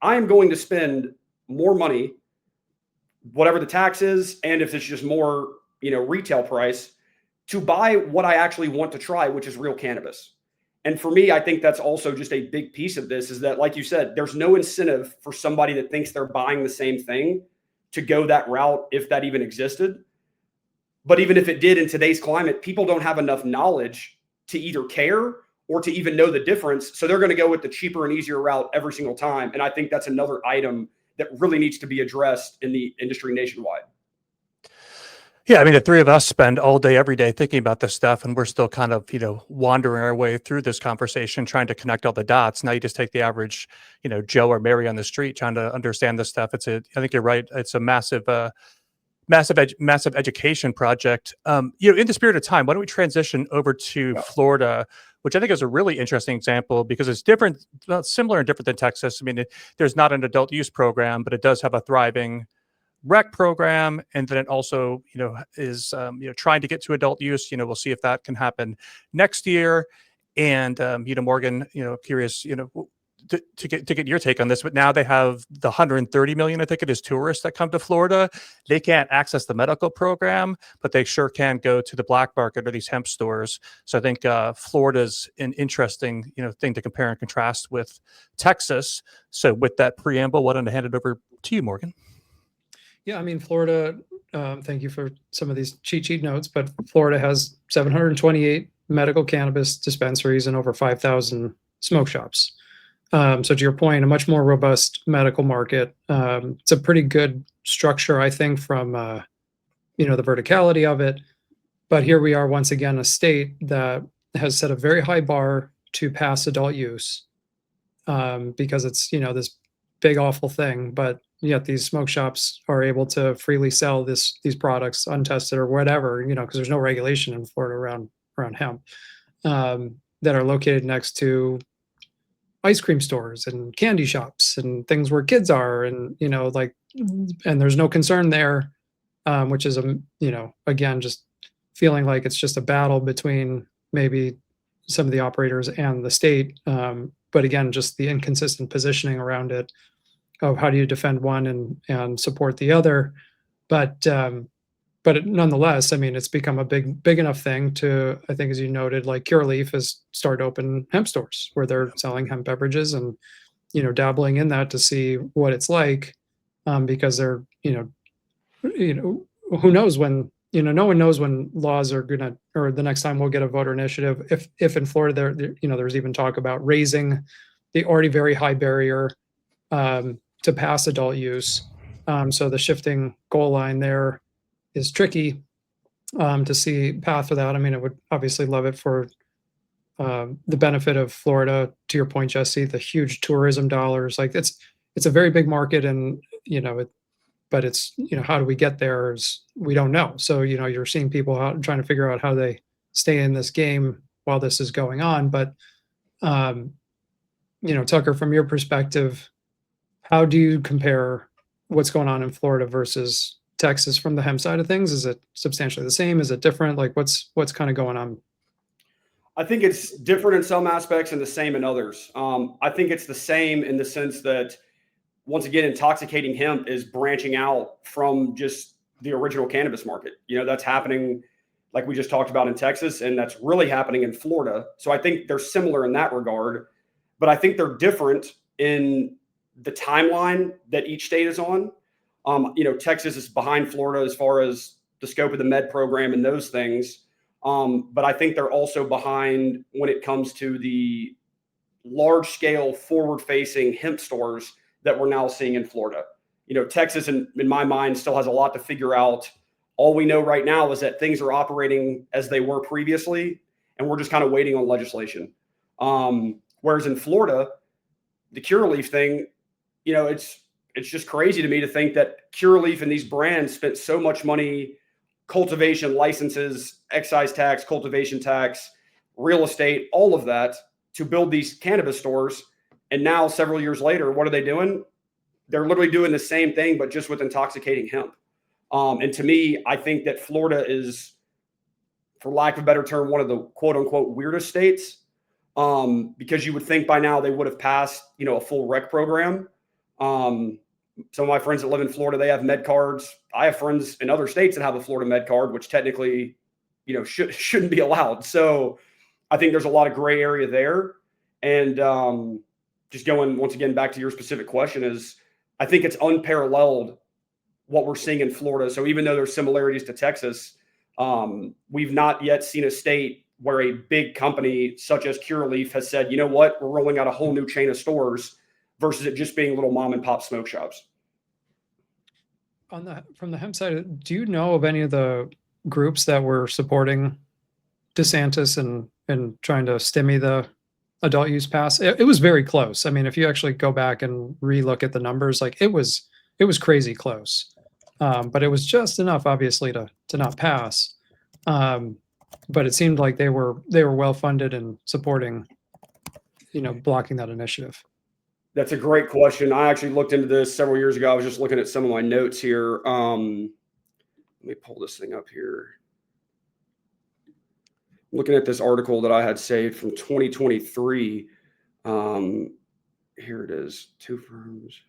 I am going to spend more money, whatever the tax is, and if it's just more, retail price, to buy what I actually want to try, which is real cannabis. And for me, I think that's also just a big piece of this is that, like you said, there's no incentive for somebody that thinks they're buying the same thing to go that route if that even existed. But even if it did in today's climate, people don't have enough knowledge to either care or to even know the difference. So they're going to go with the cheaper and easier route every single time. And I think that's another item that really needs to be addressed in the industry nationwide. Yeah, I mean, the three of us spend all day, every day thinking about this stuff, and we're still kind of, wandering our way through this conversation, trying to connect all the dots. Now you just take the average, Joe or Mary on the street trying to understand this stuff. I think you're right. It's a massive education project. In the spirit of time, why don't we transition over to Florida, which I think is a really interesting example because it's different, similar and different than Texas. I mean, there's not an adult use program, but it does have a thriving rec program, and then it also is trying to get to adult use. We'll see if that can happen next year. And Morgan, curious to get your take on this, but now they have the 130 million, I think it is, tourists that come to Florida. They can't access the medical program, but they sure can go to the black market or these hemp stores. So I think Florida's an interesting thing to compare and contrast with Texas. So with that preamble, why don't I hand it over to you, Morgan? Yeah, I mean, Florida, thank you for some of these cheat sheet notes, but Florida has 728 medical cannabis dispensaries and over 5,000 smoke shops. So to your point, a much more robust medical market. It's a pretty good structure, I think, from, the verticality of it. But here we are once again, a state that has set a very high bar to pass adult use, because it's, this big awful thing, but yet these smoke shops are able to freely sell these products untested or whatever, because there's no regulation in Florida around hemp, that are located next to ice cream stores and candy shops and things where kids are, and and there's no concern there, which is again, just feeling like it's just a battle between maybe some of the operators and the state, but again, just the inconsistent positioning around it of how do you defend one and support the other. But nonetheless, I mean, it's become a big enough thing to, I think, as you noted, like Curaleaf has started open hemp stores where they're selling hemp beverages and, dabbling in that to see what it's like, because they're, who knows when, no one knows when laws are gonna, or the next time we'll get a voter initiative. If in Florida there's even talk about raising the already very high barrier, to pass adult use. So the shifting goal line there is tricky, to see path for that. I mean, I would obviously love it for the benefit of Florida. To your point, Jesse, the huge tourism dollars, like it's a very big market, and but it's how do we get there? We don't know. So you're seeing people out trying to figure out how they stay in this game while this is going on. But Tucker, from your perspective, how do you compare what's going on in Florida versus Texas from the hemp side of things? Is it substantially the same? Is it different? Like what's kind of going on? I think it's different in some aspects and the same in others. I think it's the same in the sense that, once again, intoxicating hemp is branching out from just the original cannabis market. That's happening, like we just talked about, in Texas, and that's really happening in Florida. So I think they're similar in that regard, but I think they're different in the timeline that each state is on. Texas is behind Florida as far as the scope of the med program and those things. But I think they're also behind when it comes to the large scale forward facing hemp stores that we're now seeing in Florida. Texas, in my mind, still has a lot to figure out. All we know right now is that things are operating as they were previously, and we're just kind of waiting on legislation. Whereas in Florida, the Curaleaf thing, it's just crazy to me to think that Curaleaf and these brands spent so much money, cultivation licenses, excise tax, cultivation tax, real estate, all of that, to build these cannabis stores. And now, several years later, what are they doing? They're literally doing the same thing, but just with intoxicating hemp. And to me, I think that Florida is, for lack of a better term, one of the quote unquote weirdest states, because you would think by now they would have passed, a full rec program. Some of my friends that live in Florida, they have med cards. I have friends in other states that have a Florida med card, which technically, shouldn't be allowed. So I think there's a lot of gray area there. And just going once again back to your specific question, is I think it's unparalleled what we're seeing in Florida. So even though there's similarities to Texas, we've not yet seen a state where a big company such as Curaleaf has said, you know what, we're rolling out a whole new chain of stores, versus it just being little mom and pop smoke shops. From the hemp side, do you know of any of the groups that were supporting DeSantis and trying to stymie the adult use pass? It was very close. I mean, if you actually go back and relook at the numbers, like it was crazy close. But it was just enough, obviously, to not pass. But it seemed like they were well funded and supporting, blocking that initiative. That's a great question. I actually looked into this several years ago. I was just looking at some of my notes here. Let me pull this thing up here. Looking at this article that I had saved from 2023. Here it is. Two firms.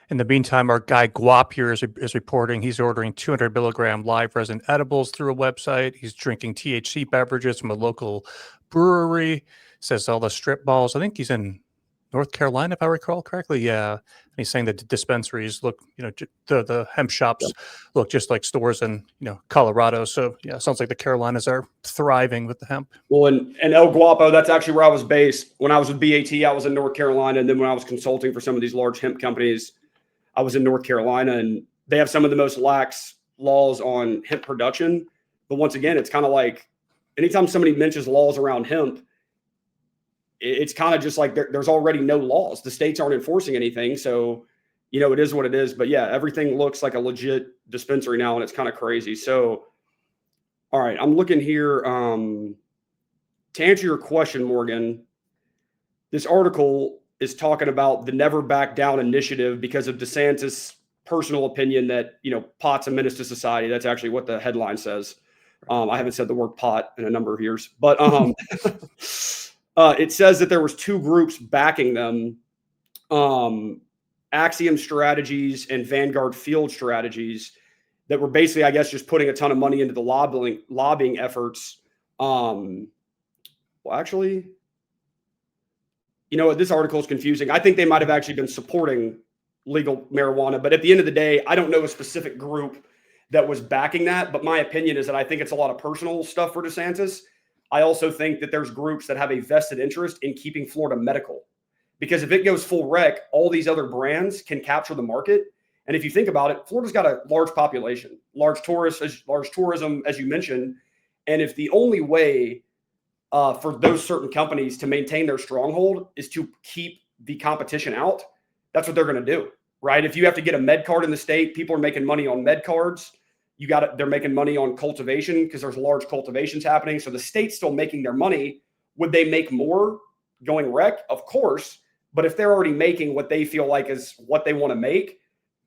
In the meantime, our guy Guap here is reporting he's ordering 200 milligram live resin edibles through a website. He's drinking THC beverages from a local brewery. Says all the strip balls. I think he's in North Carolina, if I recall correctly. Yeah. And he's saying that the dispensaries look, the hemp shops look just like stores in, Colorado. So yeah, sounds like the Carolinas are thriving with the hemp. Well, and El Guapo, that's actually where I was based. When I was with BAT, I was in North Carolina. And then when I was consulting for some of these large hemp companies, I was in North Carolina, and they have some of the most lax laws on hemp production. But once again, it's kind of like anytime somebody mentions laws around hemp, it's kind of just like there's already no laws. The states aren't enforcing anything. So, it is what it is. But yeah, everything looks like a legit dispensary now, and it's kind of crazy. So, all right, I'm looking here. To answer your question, Morgan, this article is talking about the Never Back Down initiative because of DeSantis' personal opinion that, pot's a menace to society. That's actually what the headline says. I haven't said the word pot in a number of years, but it says that there was two groups backing them, Axiom Strategies and Vanguard Field Strategies, that were basically, I guess, just putting a ton of money into the lobbying efforts. Well, actually, this article is confusing. I think they might have actually been supporting legal marijuana, but at the end of the day, I don't know a specific group that was backing that. But my opinion is that I think it's a lot of personal stuff for DeSantis. I also think that there's groups that have a vested interest in keeping Florida medical, because if it goes full rec, all these other brands can capture the market. And if you think about it, Florida's got a large population, large tourism, as you mentioned. And if the only way for those certain companies to maintain their stronghold is to keep the competition out, that's what they're going to do, right? If you have to get a med card in the state, people are making money on med cards. They're making money on cultivation because there's large cultivations happening. So the state's still making their money. Would they make more going rec? Of course. But if they're already making what they feel like is what they want to make,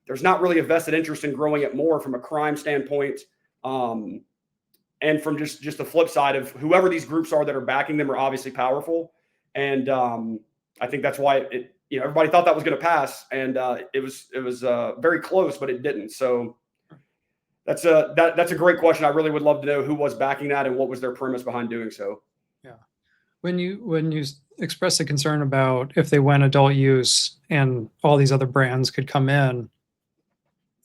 there's not really a vested interest in growing it more from a crime standpoint. And from just the flip side of whoever these groups are that are backing them are obviously powerful. And I think that's why everybody thought that was going to pass. And it was very close, but it didn't. So that's a great question. I really would love to know who was backing that and what was their premise behind doing so. Yeah. When you express a concern about if they went adult use and all these other brands could come in,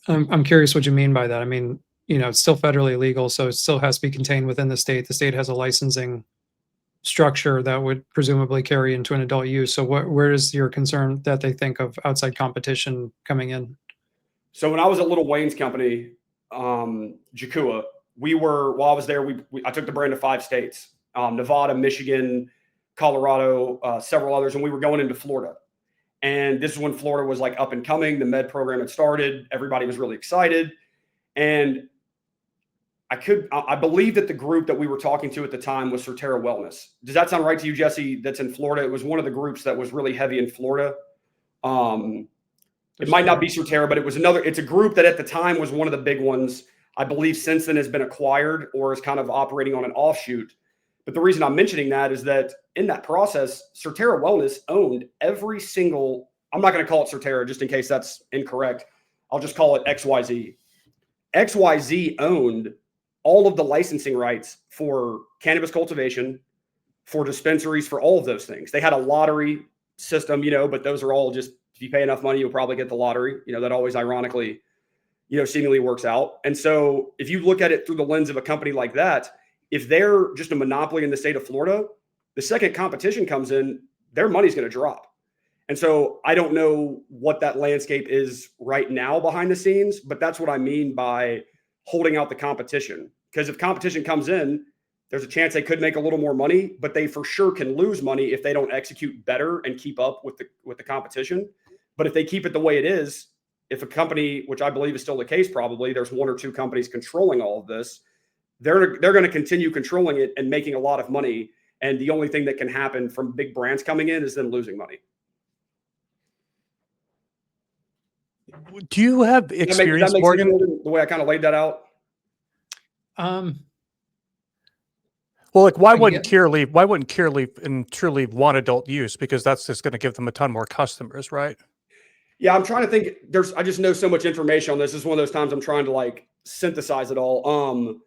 I'm curious what you mean by that. I mean, it's still federally legal, so it still has to be contained within the state. The state has a licensing structure that would presumably carry into an adult use. So where is your concern that they think of outside competition coming in? So when I was at Lil Wayne's company, Jakua, while I was there, I took the brand to 5 states, Nevada, Michigan, Colorado, several others, and we were going into Florida. And this is when Florida was like up and coming. The med program had started. Everybody was really excited. And I believe that the group that we were talking to at the time was Surterra Wellness. Does that sound right to you, Jesse? That's in Florida. It was one of the groups that was really heavy in Florida. It might not be Surterra, but it's a group that at the time was one of the big ones. I believe since then has been acquired or is kind of operating on an offshoot. But the reason I'm mentioning that is that in that process, Surterra Wellness owned every single, I'm not going to call it Surterra just in case that's incorrect. I'll just call it XYZ. XYZ owned all of the licensing rights for cannabis cultivation, for dispensaries, for all of those things. They had a lottery system, but those are all just, if you pay enough money, you'll probably get the lottery. That always ironically, seemingly works out. And so if you look at it through the lens of a company like that, if they're just a monopoly in the state of Florida, the second competition comes in, their money's going to drop. And so I don't know what that landscape is right now behind the scenes, but that's what I mean by holding out the competition. Because if competition comes in, there's a chance they could make a little more money, but they for sure can lose money if they don't execute better and keep up with the competition. But if they keep it the way it is, if a company, which I believe is still the case, probably there's 1 or 2 companies controlling all of this, they're going to continue controlling it and making a lot of money. And the only thing that can happen from big brands coming in is them losing money. Do you have experience, Morgan? The way I kind of laid that out? Well, like why wouldn't Curaleaf and Trulieve want adult use? Because that's just going to give them a ton more customers, right? Yeah, I'm trying to think. I just know so much information on this. This is one of those times I'm trying to synthesize it all.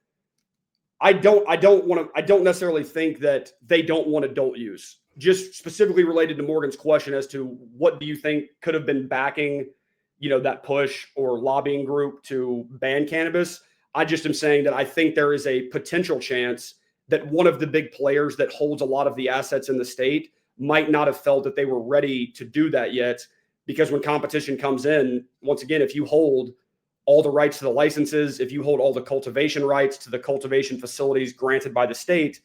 I don't necessarily think that they don't want adult use. Just specifically related to Morgan's question as to what do you think could have been backing, that push or lobbying group to ban cannabis. I just am saying that I think there is a potential chance that one of the big players that holds a lot of the assets in the state might not have felt that they were ready to do that yet. Because when competition comes in, once again, if you hold all the rights to the licenses, if you hold all the cultivation rights to the cultivation facilities granted by the state,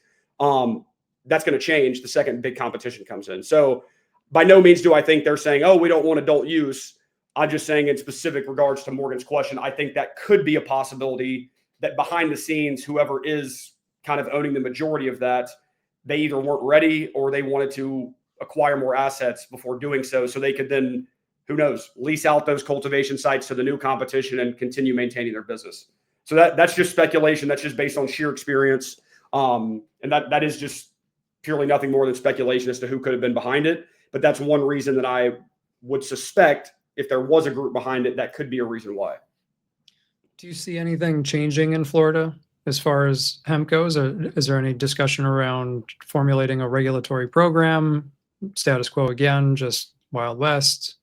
that's going to change the second big competition comes in. So by no means do I think they're saying, oh, we don't want adult use. I'm just saying in specific regards to Morgan's question, I think that could be a possibility that behind the scenes, whoever is kind of owning the majority of that, they either weren't ready or they wanted to acquire more assets before doing so they could then, who knows, lease out those cultivation sites to the new competition and continue maintaining their business. So that's just speculation. That's just based on sheer experience. And that is just purely nothing more than speculation as to who could have been behind it. But that's one reason that I would suspect if there was a group behind it, that could be a reason why. Do you see anything changing in Florida as far as hemp goes? Or is there any discussion around formulating a regulatory program, status quo again, just Wild West?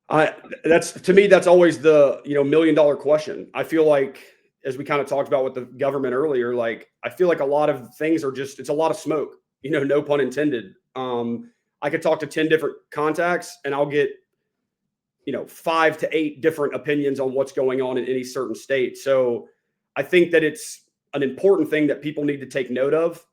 To me, that's always the $1 million question. I feel like, as we kind of talked about with the government earlier, like I feel like a lot of things are just, it's a lot of smoke, no pun intended. I could talk to 10 different contacts and I'll get 5 to 8 different opinions on what's going on in any certain state. So I think that it's an important thing that people need to take note of,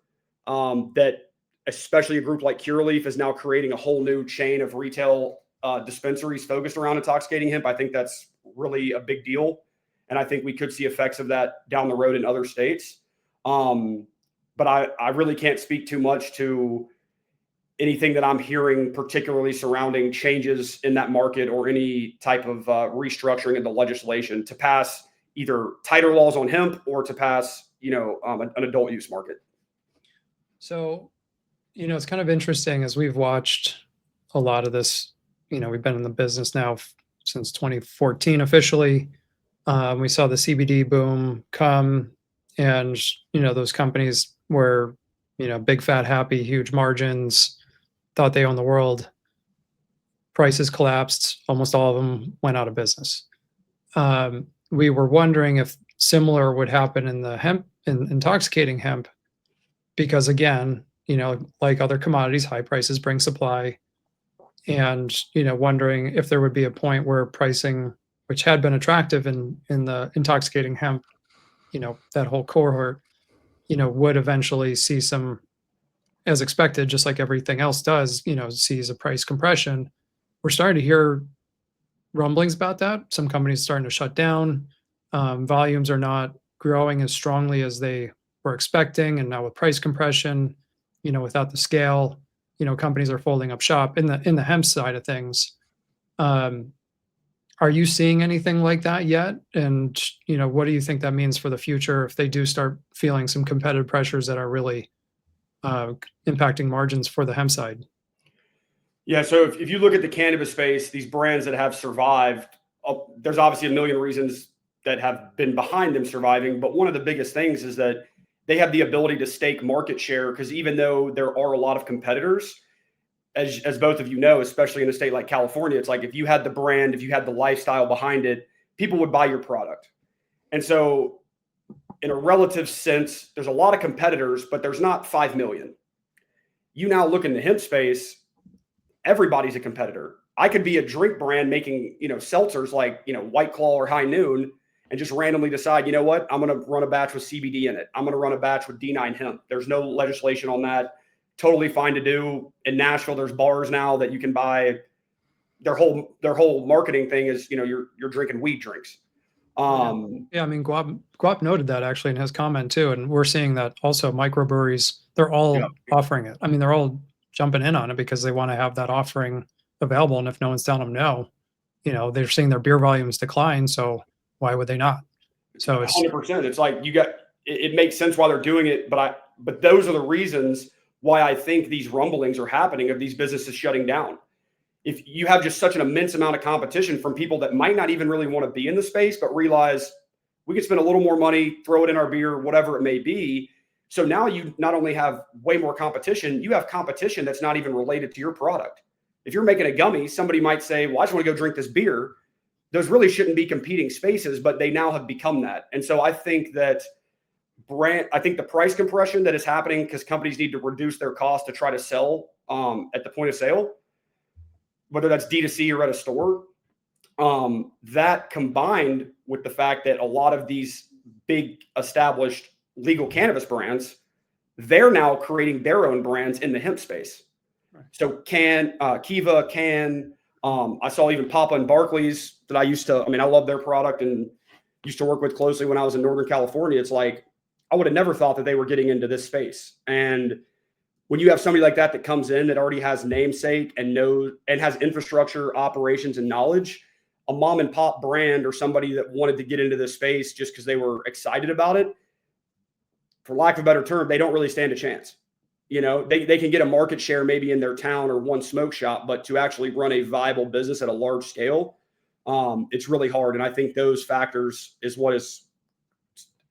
that especially a group like Curaleaf is now creating a whole new chain of retail dispensaries focused around intoxicating hemp. I think that's really a big deal. And I think we could see effects of that down the road in other states. But I really can't speak too much to anything that I'm hearing, particularly surrounding changes in that market or any type of restructuring of the legislation to pass either tighter laws on hemp or to pass, an adult use market. So, it's kind of interesting as we've watched a lot of this, we've been in the business now since 2014 officially. We saw the CBD boom come and, those companies were, big, fat, happy, huge margins, thought they owned the world. Prices collapsed. Almost all of them went out of business. We were wondering if similar would happen in the hemp, in intoxicating hemp, because again, like other commodities, high prices bring supply. And, wondering if there would be a point where pricing, which had been attractive in the intoxicating hemp, that whole cohort, would eventually see some, as expected, just like everything else does, sees a price compression. We're starting to hear rumblings about that. Some companies starting to shut down. Volumes are not growing as strongly as they were expecting. And now with price compression, without the scale, companies are folding up shop in the hemp side of things. Are you seeing anything like that yet? And, what do you think that means for the future if they do start feeling some competitive pressures that are really impacting margins for the hemp side? Yeah. So if you look at the cannabis space, these brands that have survived, there's obviously a million reasons that have been behind them surviving. But one of the biggest things is that they have the ability to stake market share, because even though there are a lot of competitors, as both of you know, especially in a state like California, it's like if you had the brand, if you had the lifestyle behind it, people would buy your product. And so in a relative sense, there's a lot of competitors, but there's not 5 million. You now look in the hemp space, everybody's a competitor. I could be a drink brand making, seltzers like, White Claw or High Noon, and just randomly decide, you know what, I'm going to run a batch with CBD in it. I'm going to run a batch with D9 hemp. There's no legislation on that. Totally fine to do. In Nashville, there's bars now that you can buy. Their whole marketing thing is, you're drinking weed drinks. Yeah, I mean, Guap noted that actually in his comment too, and we're seeing that also microbreweries, they're all offering it. I mean, they're all jumping in on it because they want to have that offering available, and if no one's telling them no, they're seeing their beer volumes decline, so why would they not? So it's 100%. It's like it makes sense why they're doing it, but those are the reasons why I think these rumblings are happening of these businesses shutting down. If you have just such an immense amount of competition from people that might not even really want to be in the space, but realize we can spend a little more money, throw it in our beer, whatever it may be. So now you not only have way more competition, you have competition that's not even related to your product. If you're making a gummy, somebody might say, well, I just want to go drink this beer. Those really shouldn't be competing spaces, but they now have become that. And so I think that the price compression that is happening because companies need to reduce their cost to try to sell at the point of sale, whether that's D2C or at a store, that combined with the fact that a lot of these big established legal cannabis brands they're now creating their own brands in the hemp space. Right. So Kiva, I saw even Papa and Barclays that I love their product and used to work with closely when I was in Northern California. It's like, I would have never thought that they were getting into this space. And when you have somebody like that comes in that already has namesake and has infrastructure, operations, and knowledge, a mom and pop brand or somebody that wanted to get into this space just because they were excited about it, for lack of a better term, they don't really stand a chance. They can get a market share maybe in their town or one smoke shop, but to actually run a viable business at a large scale, it's really hard. And I think those factors is what is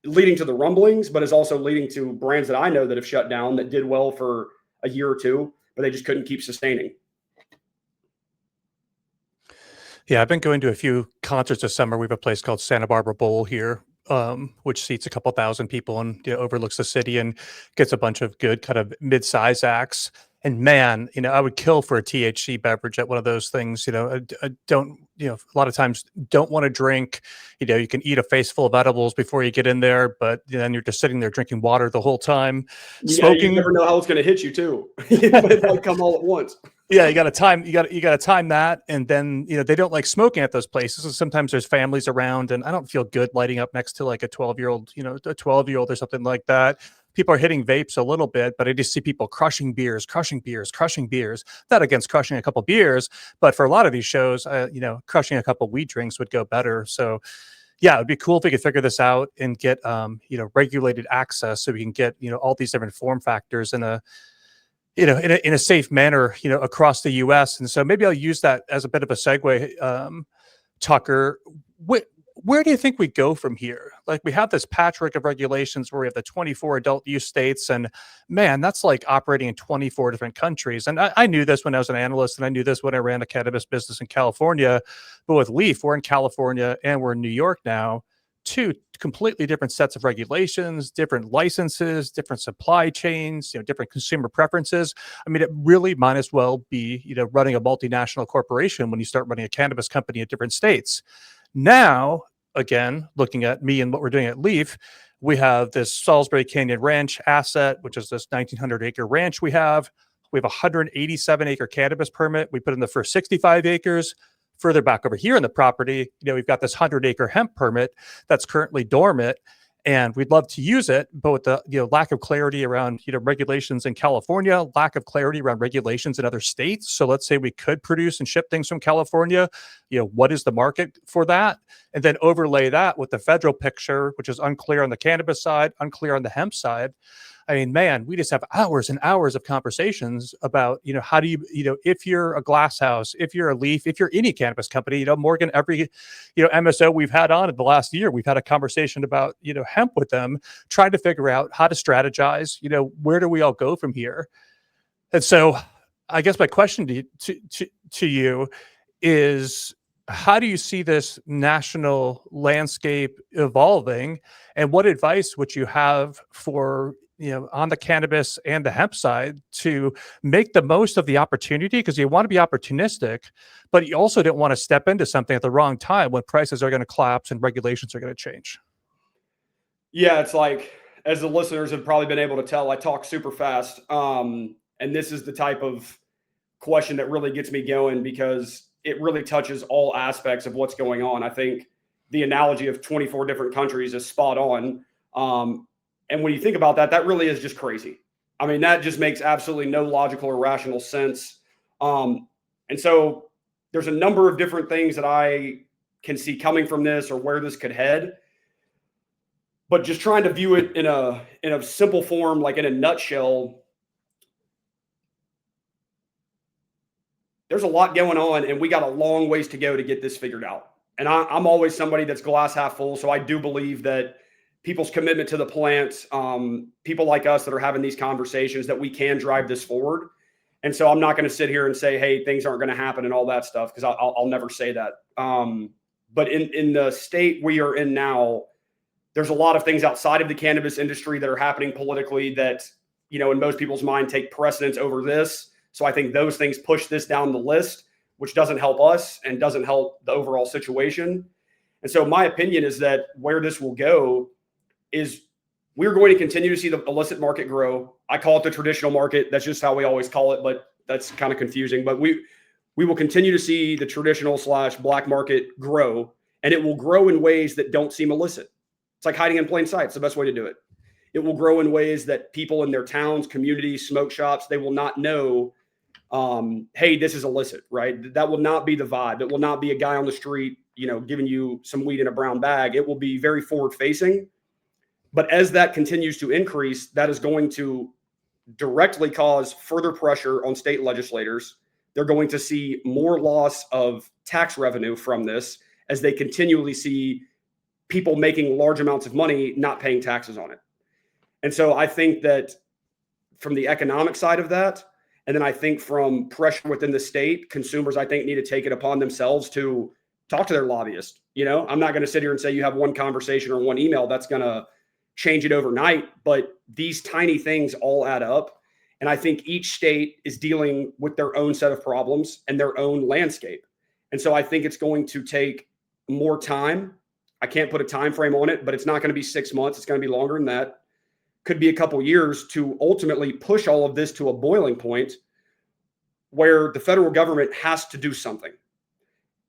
leading to the rumblings, but is also leading to brands that I know that have shut down that did well for a year or two, but they just couldn't keep sustaining. Yeah, I've been going to a few concerts this summer. We have a place called Santa Barbara Bowl here, which seats a couple thousand people and overlooks the city and gets a bunch of good kind of mid-size acts. And man, I would kill for a THC beverage at one of those things. I don't, a lot of times don't want to drink. You can eat a face full of edibles before you get in there, but then you're just sitting there drinking water the whole time. Smoking. You never know how it's going to hit you too. It might come all at once. Yeah, you got to time that, and then they don't like smoking at those places. And sometimes there's families around, and I don't feel good lighting up next to like a 12-year-old, a 12-year-old or something like that. People are hitting vapes a little bit, but I just see people crushing beers. Not against crushing a couple beers, but for a lot of these shows, crushing a couple weed drinks would go better. So, yeah, it'd be cool if we could figure this out and get regulated access, so we can get all these different form factors in a safe manner, across the U.S. And so maybe I'll use that as a bit of a segue, Tucker. Where do you think we go from here? Like, we have this patchwork of regulations where we have the 24 adult use states, and man, that's like operating in 24 different countries. And I knew this when I was an analyst, and I knew this when I ran a cannabis business in California. But with Leaf, we're in California and we're in New York now. Two completely different sets of regulations, different licenses, different supply chains, different consumer preferences. I mean, it really might as well be, running a multinational corporation when you start running a cannabis company in different states. Now, again, looking at me and what we're doing at Leaf, we have this Salisbury Canyon Ranch asset, which is this 1,900-acre ranch we have. We have a 187-acre cannabis permit. We put in the first 65 acres. Further back over here in the property, we've got this 100-acre hemp permit that's currently dormant, and we'd love to use it, but with the lack of clarity around regulations in California, lack of clarity around regulations in other states. So let's say we could produce and ship things from California. What is the market for that? And then overlay that with the federal picture, which is unclear on the cannabis side, unclear on the hemp side. I mean, man, we just have hours and hours of conversations about, how do you, if you're a Glass House, if you're a Leaf, if you're any cannabis company, Morgan, every, MSO we've had on in the last year, we've had a conversation about, hemp with them, trying to figure out how to strategize, where do we all go from here? And so I guess my question to you is, how do you see this national landscape evolving, and what advice would you have for, on the cannabis and the hemp side to make the most of the opportunity? Because you want to be opportunistic, but you also don't want to step into something at the wrong time when prices are going to collapse and regulations are going to change. Yeah, it's like, as the listeners have probably been able to tell, I talk super fast. And this is the type of question that really gets me going, because it really touches all aspects of what's going on. I think the analogy of 24 different countries is spot on. And when you think about that, that really is just crazy. I mean, that just makes absolutely no logical or rational sense. And so there's a number of different things that I can see coming from this, or where this could head. But just trying to view it in a simple form, like in a nutshell, there's a lot going on, and we got a long ways to go to get this figured out. And I'm always somebody that's glass half full. So I do believe that people's commitment to the plant, people like us that are having these conversations, that we can drive this forward. And so I'm not going to sit here and say, hey, things aren't going to happen and all that stuff, because I'll never say that. But in the state we are in now, there's a lot of things outside of the cannabis industry that are happening politically that, in most people's mind, take precedence over this. So I think those things push this down the list, which doesn't help us and doesn't help the overall situation. And so my opinion is that where this will go is we're going to continue to see the illicit market grow. I call it the traditional market. That's just how we always call it, but that's kind of confusing. But we will continue to see the traditional / black market grow, and it will grow in ways that don't seem illicit. It's like hiding in plain sight. It's the best way to do it. It will grow in ways that people in their towns, communities, smoke shops, they will not know, hey, this is illicit, right? That will not be the vibe. It will not be a guy on the street, giving you some weed in a brown bag. It will be very forward facing. But as that continues to increase, that is going to directly cause further pressure on state legislators. They're going to see more loss of tax revenue from this as they continually see people making large amounts of money not paying taxes on it. And so I think that from the economic side of that, and then I think from pressure within the state, consumers, I think, need to take it upon themselves to talk to their lobbyist. I'm not going to sit here and say you have one conversation or one email that's going to change it overnight, but these tiny things all add up. And I think each state is dealing with their own set of problems and their own landscape. And so I think it's going to take more time. I can't put a time frame on it, but it's not going to be 6 months. It's going to be longer than that. Could be a couple years to ultimately push all of this to a boiling point where the federal government has to do something.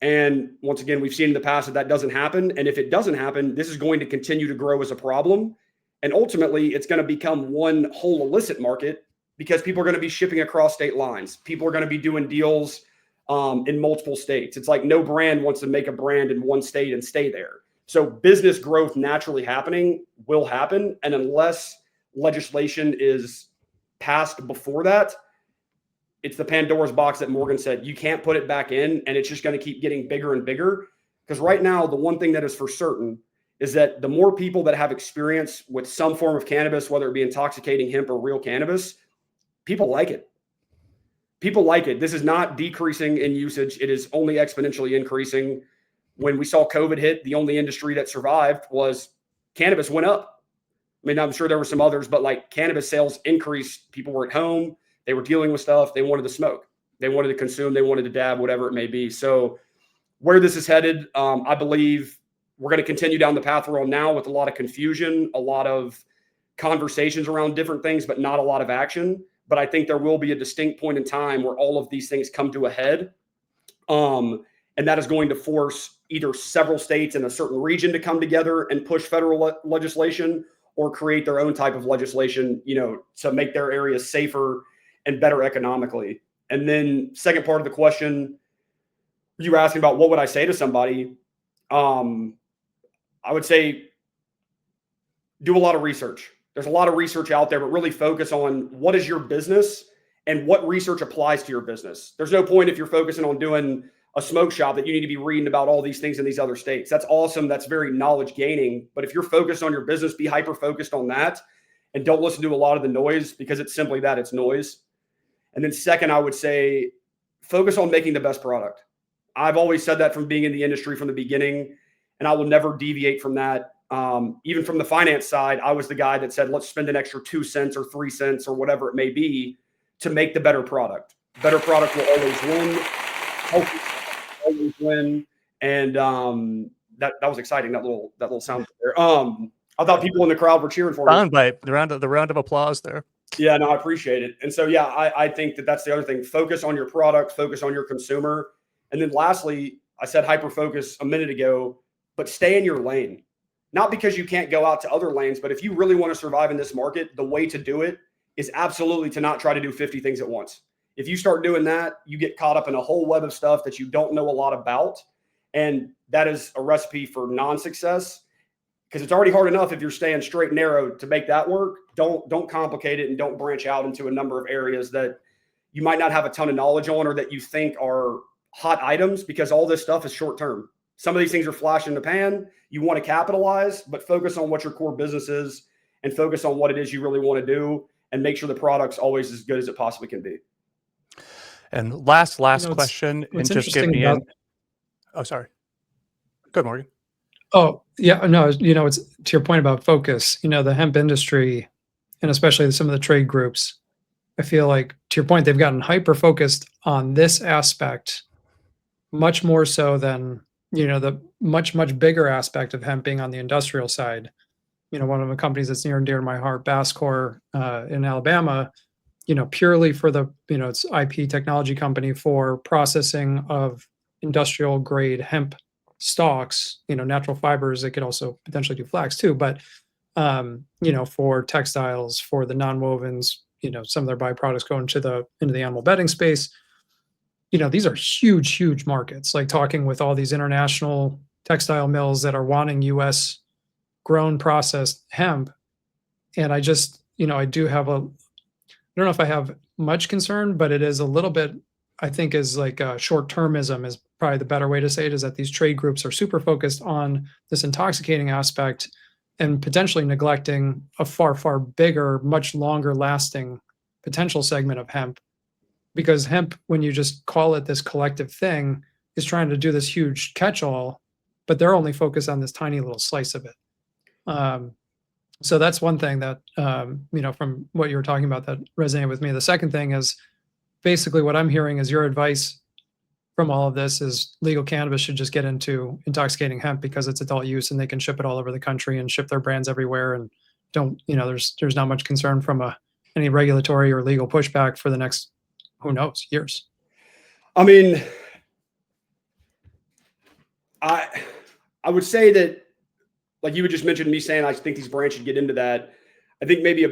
And once again, we've seen in the past that doesn't happen. And if it doesn't happen, this is going to continue to grow as a problem. And ultimately, it's going to become one whole illicit market because people are going to be shipping across state lines. People are going to be doing deals in multiple states. It's like no brand wants to make a brand in one state and stay there. So business growth naturally happening will happen. And unless legislation is passed before that, it's the Pandora's box that Morgan said. You can't put it back in, and it's just going to keep getting bigger and bigger. Because right now, the one thing that is for certain is that the more people that have experience with some form of cannabis, whether it be intoxicating hemp or real cannabis, people like it. People like it. This is not decreasing in usage. It is only exponentially increasing. When we saw COVID hit, the only industry that survived was cannabis went up. I mean, I'm sure there were some others, but like cannabis sales increased. People were at home. They were dealing with stuff. They wanted to smoke. They wanted to consume. They wanted to dab, whatever it may be. So where this is headed, I believe we're going to continue down the path we're on now with a lot of confusion, a lot of conversations around different things, but not a lot of action. But I think there will be a distinct point in time where all of these things come to a head. And that is going to force either several states in a certain region to come together and push federal legislation or create their own type of legislation, to make their areas safer and better economically. And then second part of the question, you were asking about what would I say to somebody? I would say do a lot of research. There's a lot of research out there, but really focus on what is your business and what research applies to your business. There's no point if you're focusing on doing a smoke shop that you need to be reading about all these things in these other states. That's awesome. That's very knowledge gaining. But if you're focused on your business, be hyper focused on that and don't listen to a lot of the noise because it's simply that, it's noise. And then second, I would say focus on making the best product. I've always said that from being in the industry from the beginning, and I will never deviate from that. Even from the finance side, I was the guy that said, let's spend an extra 2 cents or 3 cents or whatever it may be to make the better product. Better product will always win. Healthy always win. And that was exciting. That little sound there. I thought people in the crowd were cheering for me. Soundbite, the round of applause there. Yeah, no, I appreciate it. And so, yeah, I think that's the other thing. Focus on your product, focus on your consumer. And then lastly, I said hyper-focus a minute ago, but stay in your lane. Not because you can't go out to other lanes, but if you really want to survive in this market, the way to do it is absolutely to not try to do 50 things at once. If you start doing that, you get caught up in a whole web of stuff that you don't know a lot about. And that is a recipe for non-success. Because it's already hard enough if you're staying straight and narrow to make that work. Don't complicate it and don't branch out into a number of areas that you might not have a ton of knowledge on or that you think are hot items, because all this stuff is short term. Some of these things are flash in the pan. You want to capitalize, but focus on what your core business is and focus on what it is you really want to do and make sure the product's always as good as it possibly can be. And last question, and just give me in. Oh, sorry. Good, Morgan. Oh, yeah, no, it's to your point about focus, the hemp industry and especially some of the trade groups, I feel like, to your point, they've gotten hyper focused on this aspect much more so than, the much, much bigger aspect of hemp being on the industrial side. one of the companies that's near and dear to my heart, Basscore in Alabama, purely for the, it's IP technology company for processing of industrial grade hemp stalks, natural fibers. It could also potentially do flax too, but, for textiles, for the nonwovens, some of their byproducts go into the animal bedding space. These are huge, huge markets, like talking with all these international textile mills that are wanting US grown processed hemp. And I just, I do have I don't know if I have much concern, but it is a little bit, I think, is like short-termism is probably the better way to say it, is that these trade groups are super focused on this intoxicating aspect and potentially neglecting a far, far bigger, much longer lasting potential segment of hemp. Because hemp, when you just call it this collective thing, is trying to do this huge catch-all, but they're only focused on this tiny little slice of it. So that's one thing that, from what you were talking about that resonated with me. The second thing is basically what I'm hearing is your advice from all of this is legal cannabis should just get into intoxicating hemp because it's adult use and they can ship it all over the country and ship their brands everywhere. And don't, there's not much concern from any regulatory or legal pushback for the next, who knows, years. I mean, I would say that, like you had just mentioned me saying, I think these brands should get into that. I think maybe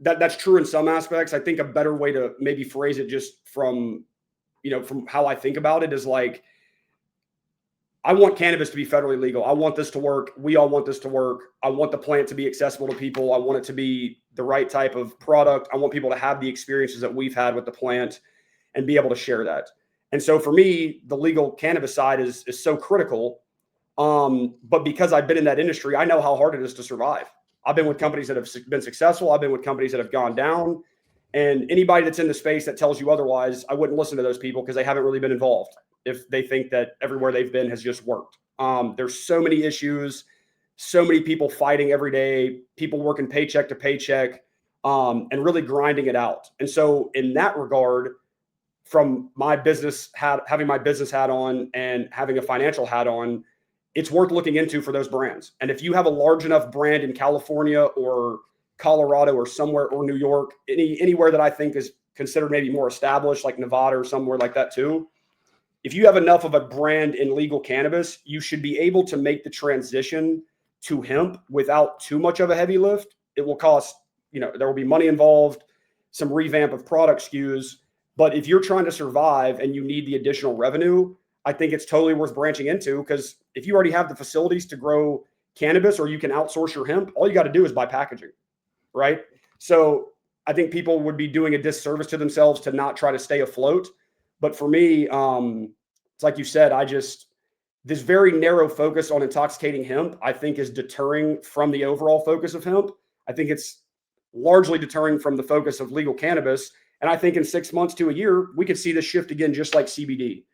that's true in some aspects. I think a better way to maybe phrase it just from how I think about it is like, I want cannabis to be federally legal. I want this to work. We all want this to work. I want the plant to be accessible to people. I want it to be the right type of product. I want people to have the experiences that we've had with the plant and be able to share that. And so for me, the legal cannabis side is so critical. But because I've been in that industry, I know how hard it is to survive. I've been with companies that have been successful. I've been with companies that have gone down. And anybody that's in the space that tells you otherwise, I wouldn't listen to those people because they haven't really been involved if they think that everywhere they've been has just worked. There's so many issues, so many people fighting every day, people working paycheck to paycheck, and really grinding it out. And so in that regard, from my business hat, having my business hat on and having a financial hat on, it's worth looking into for those brands. And if you have a large enough brand in California or Colorado or somewhere, or New York, anywhere that I think is considered maybe more established, like Nevada or somewhere like that too, if you have enough of a brand in legal cannabis, you should be able to make the transition to hemp without too much of a heavy lift. It will cost, there will be money involved, some revamp of product SKUs. But if you're trying to survive and you need the additional revenue, I think it's totally worth branching into, because if you already have the facilities to grow cannabis or you can outsource your hemp, all you got to do is buy packaging, right? So I think people would be doing a disservice to themselves to not try to stay afloat. But for me, it's like you said, this very narrow focus on intoxicating hemp, I think, is deterring from the overall focus of hemp. I think it's largely deterring from the focus of legal cannabis. And I think in 6 months to a year, we could see this shift again, just like CBD.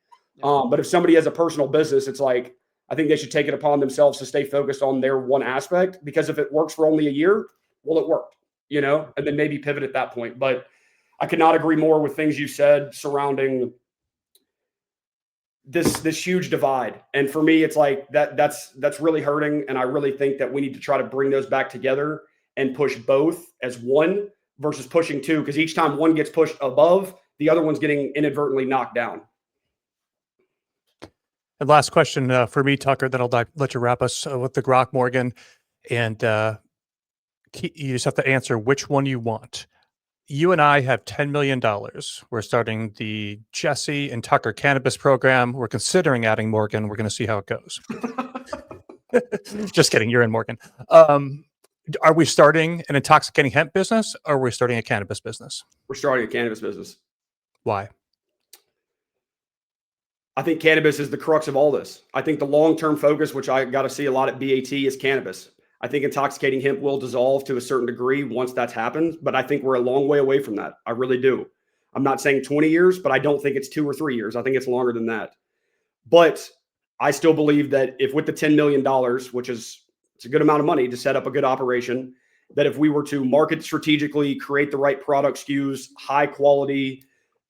But if somebody has a personal business, it's like, I think they should take it upon themselves to stay focused on their one aspect, because if it works for only a year, well, it worked, and then maybe pivot at that point. But I could not agree more with things you said surrounding this huge divide. And for me, it's like that's really hurting. And I really think that we need to try to bring those back together and push both as one versus pushing two, because each time one gets pushed above, the other one's getting inadvertently knocked down. And last question for me, Tucker, then I'll let you wrap us with the Grok Morgan. And you just have to answer which one you want. You and I have $10 million. We're starting the Jesse and Tucker Cannabis program. We're considering adding Morgan. We're going to see how it goes. Just kidding. You're in, Morgan. Are we starting an intoxicating hemp business, or are we starting a cannabis business? We're starting a cannabis business. Why? I think cannabis is the crux of all this. I think the long-term focus, which I got to see a lot at BAT, is cannabis. I think intoxicating hemp will dissolve to a certain degree once that's happened, but I think we're a long way away from that. I really do. I'm not saying 20 years, but I don't think it's 2 or 3 years. I think it's longer than that. But I still believe that if with the $10 million, which is it's a good amount of money to set up a good operation, that if we were to market strategically, create the right product SKUs, high quality,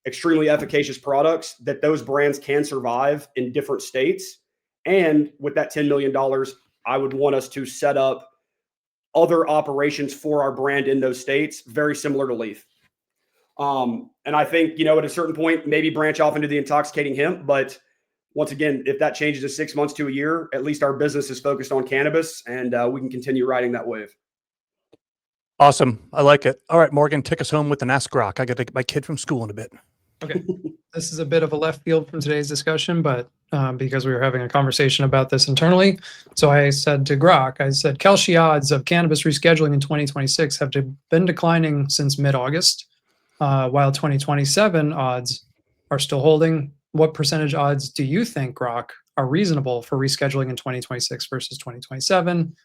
extremely efficacious products, that those brands can survive in different states. And with that $10 million, I would want us to set up other operations for our brand in those states, very similar to Leaf. And I think, at a certain point, maybe branch off into the intoxicating hemp. But once again, if that changes to 6 months to a year, at least our business is focused on cannabis, and we can continue riding that wave. Awesome. I like it. All right, Morgan, take us home with an Ask Grok. I got to get my kid from school in a bit. Okay. This is a bit of a left field from today's discussion, but because we were having a conversation about this internally. So I said to Grok, I said, Kelshi odds of cannabis rescheduling in 2026 have been declining since mid-August, while 2027 odds are still holding. What percentage odds do you think, Grok, are reasonable for rescheduling in 2026 versus 2027?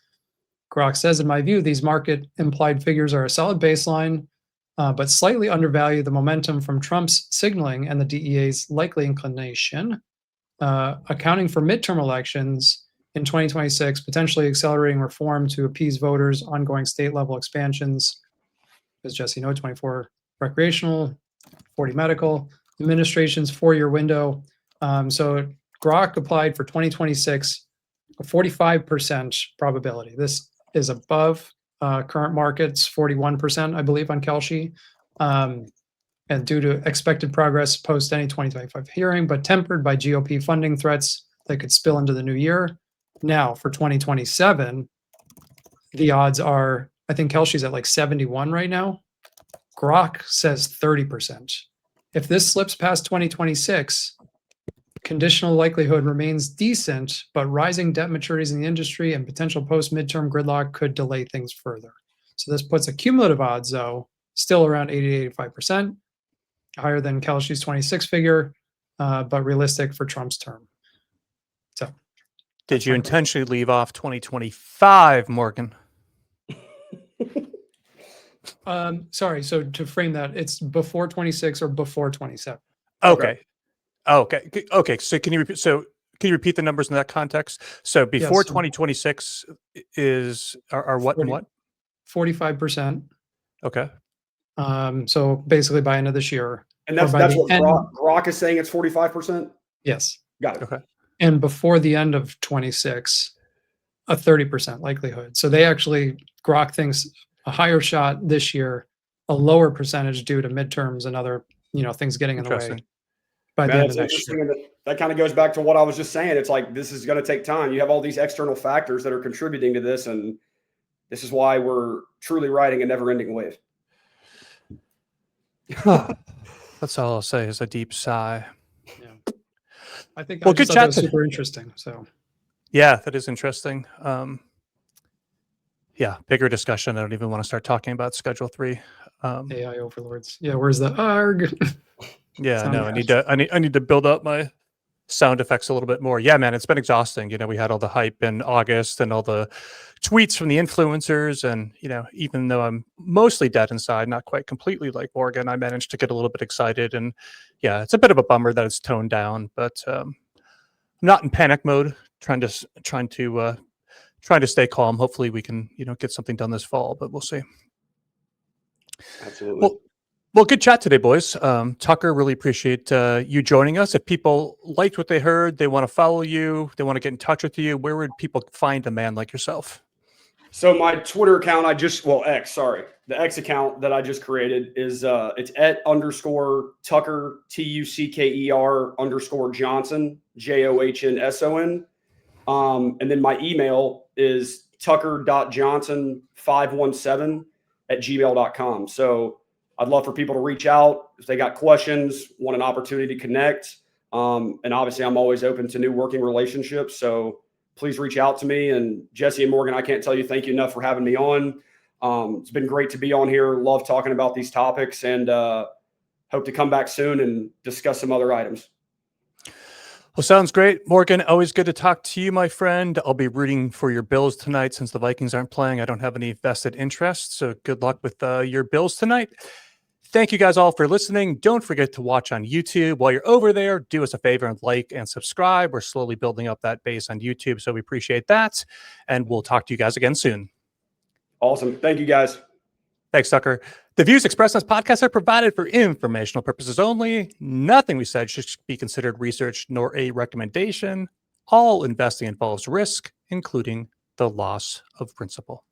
Grok says, in my view, these market implied figures are a solid baseline, but slightly undervalue the momentum from Trump's signaling and the DEA's likely inclination, accounting for midterm elections in 2026, potentially accelerating reform to appease voters, ongoing state level expansions, as Jesse noted, 24 recreational, 40 medical, administration's 4-year window. So Grok applied for 2026, a 45% probability. This is above current markets, 41%, I believe, on Kelshi, and due to expected progress post any 2025 hearing, but tempered by GOP funding threats that could spill into the new year. Now, for 2027, the odds are, I think Kelshi's at like 71 right now. Grok says 30%. If this slips past 2026, conditional likelihood remains decent, but rising debt maturities in the industry and potential post-midterm gridlock could delay things further. So this puts a cumulative odds, though, still around 80 to 85%, higher than Kelshi's 26 figure, but realistic for Trump's term. So, Did you intentionally leave off 2025, Morgan? Sorry. So to frame that, it's before 26 or before 27. Okay. Okay. So can you repeat the numbers in that context? So before 2026 are what 40, and what? 45%. Okay. So basically by end of this year. And that's what Grok is saying, it's 45%? Yes. Got it. Okay. And before the end of 26, a 30% likelihood. So Grok thinks a higher shot this year, a lower percentage due to midterms and other, things getting in the way. By the end of next year. That kind of goes back to what I was just saying. It's like, this is going to take time. You have all these external factors that are contributing to this. And this is why we're truly riding a never ending wave. That's all I'll say is a deep sigh. Yeah. I think good chat. Super interesting. So yeah, that is interesting. Yeah, bigger discussion. I don't even want to start talking about Schedule 3. AI overlords. Yeah, where's the ARG? Yeah, no, I need to build up my sound effects a little bit more. Yeah, man, it's been exhausting. We had all the hype in August and all the tweets from the influencers, and even though I'm mostly dead inside, not quite completely like Morgan, I managed to get a little bit excited. And yeah, it's a bit of a bummer that it's toned down, but I'm not in panic mode. Trying to stay calm. Hopefully, we can get something done this fall, but we'll see. Absolutely. Well, good chat today, boys. Tucker, really appreciate you joining us. If people liked what they heard, they want to follow you, they want to get in touch with you, where would people find a man like yourself? So my Twitter account, the X account that I just created is it's @_Tucker TUCKER_Johnson JOHNSON. And then my email is tucker.johnson517@gmail.com. So I'd love for people to reach out if they got questions, want an opportunity to connect. And obviously I'm always open to new working relationships. So please reach out to me. And Jesse and Morgan, I can't tell you thank you enough for having me on. It's been great to be on here. Love talking about these topics, and hope to come back soon and discuss some other items. Well, sounds great. Morgan, always good to talk to you, my friend. I'll be rooting for your Bills tonight since the Vikings aren't playing. I don't have any vested interest, so good luck with your Bills tonight. Thank you guys all for listening. Don't forget to watch on YouTube. While you're over there, do us a favor and like and subscribe. We're slowly building up that base on YouTube, so we appreciate that. And we'll talk to you guys again soon. Awesome. Thank you, guys. Thanks, Tucker. The views expressed in this podcast are provided for informational purposes only. Nothing we said should be considered research nor a recommendation. All investing involves risk, including the loss of principal.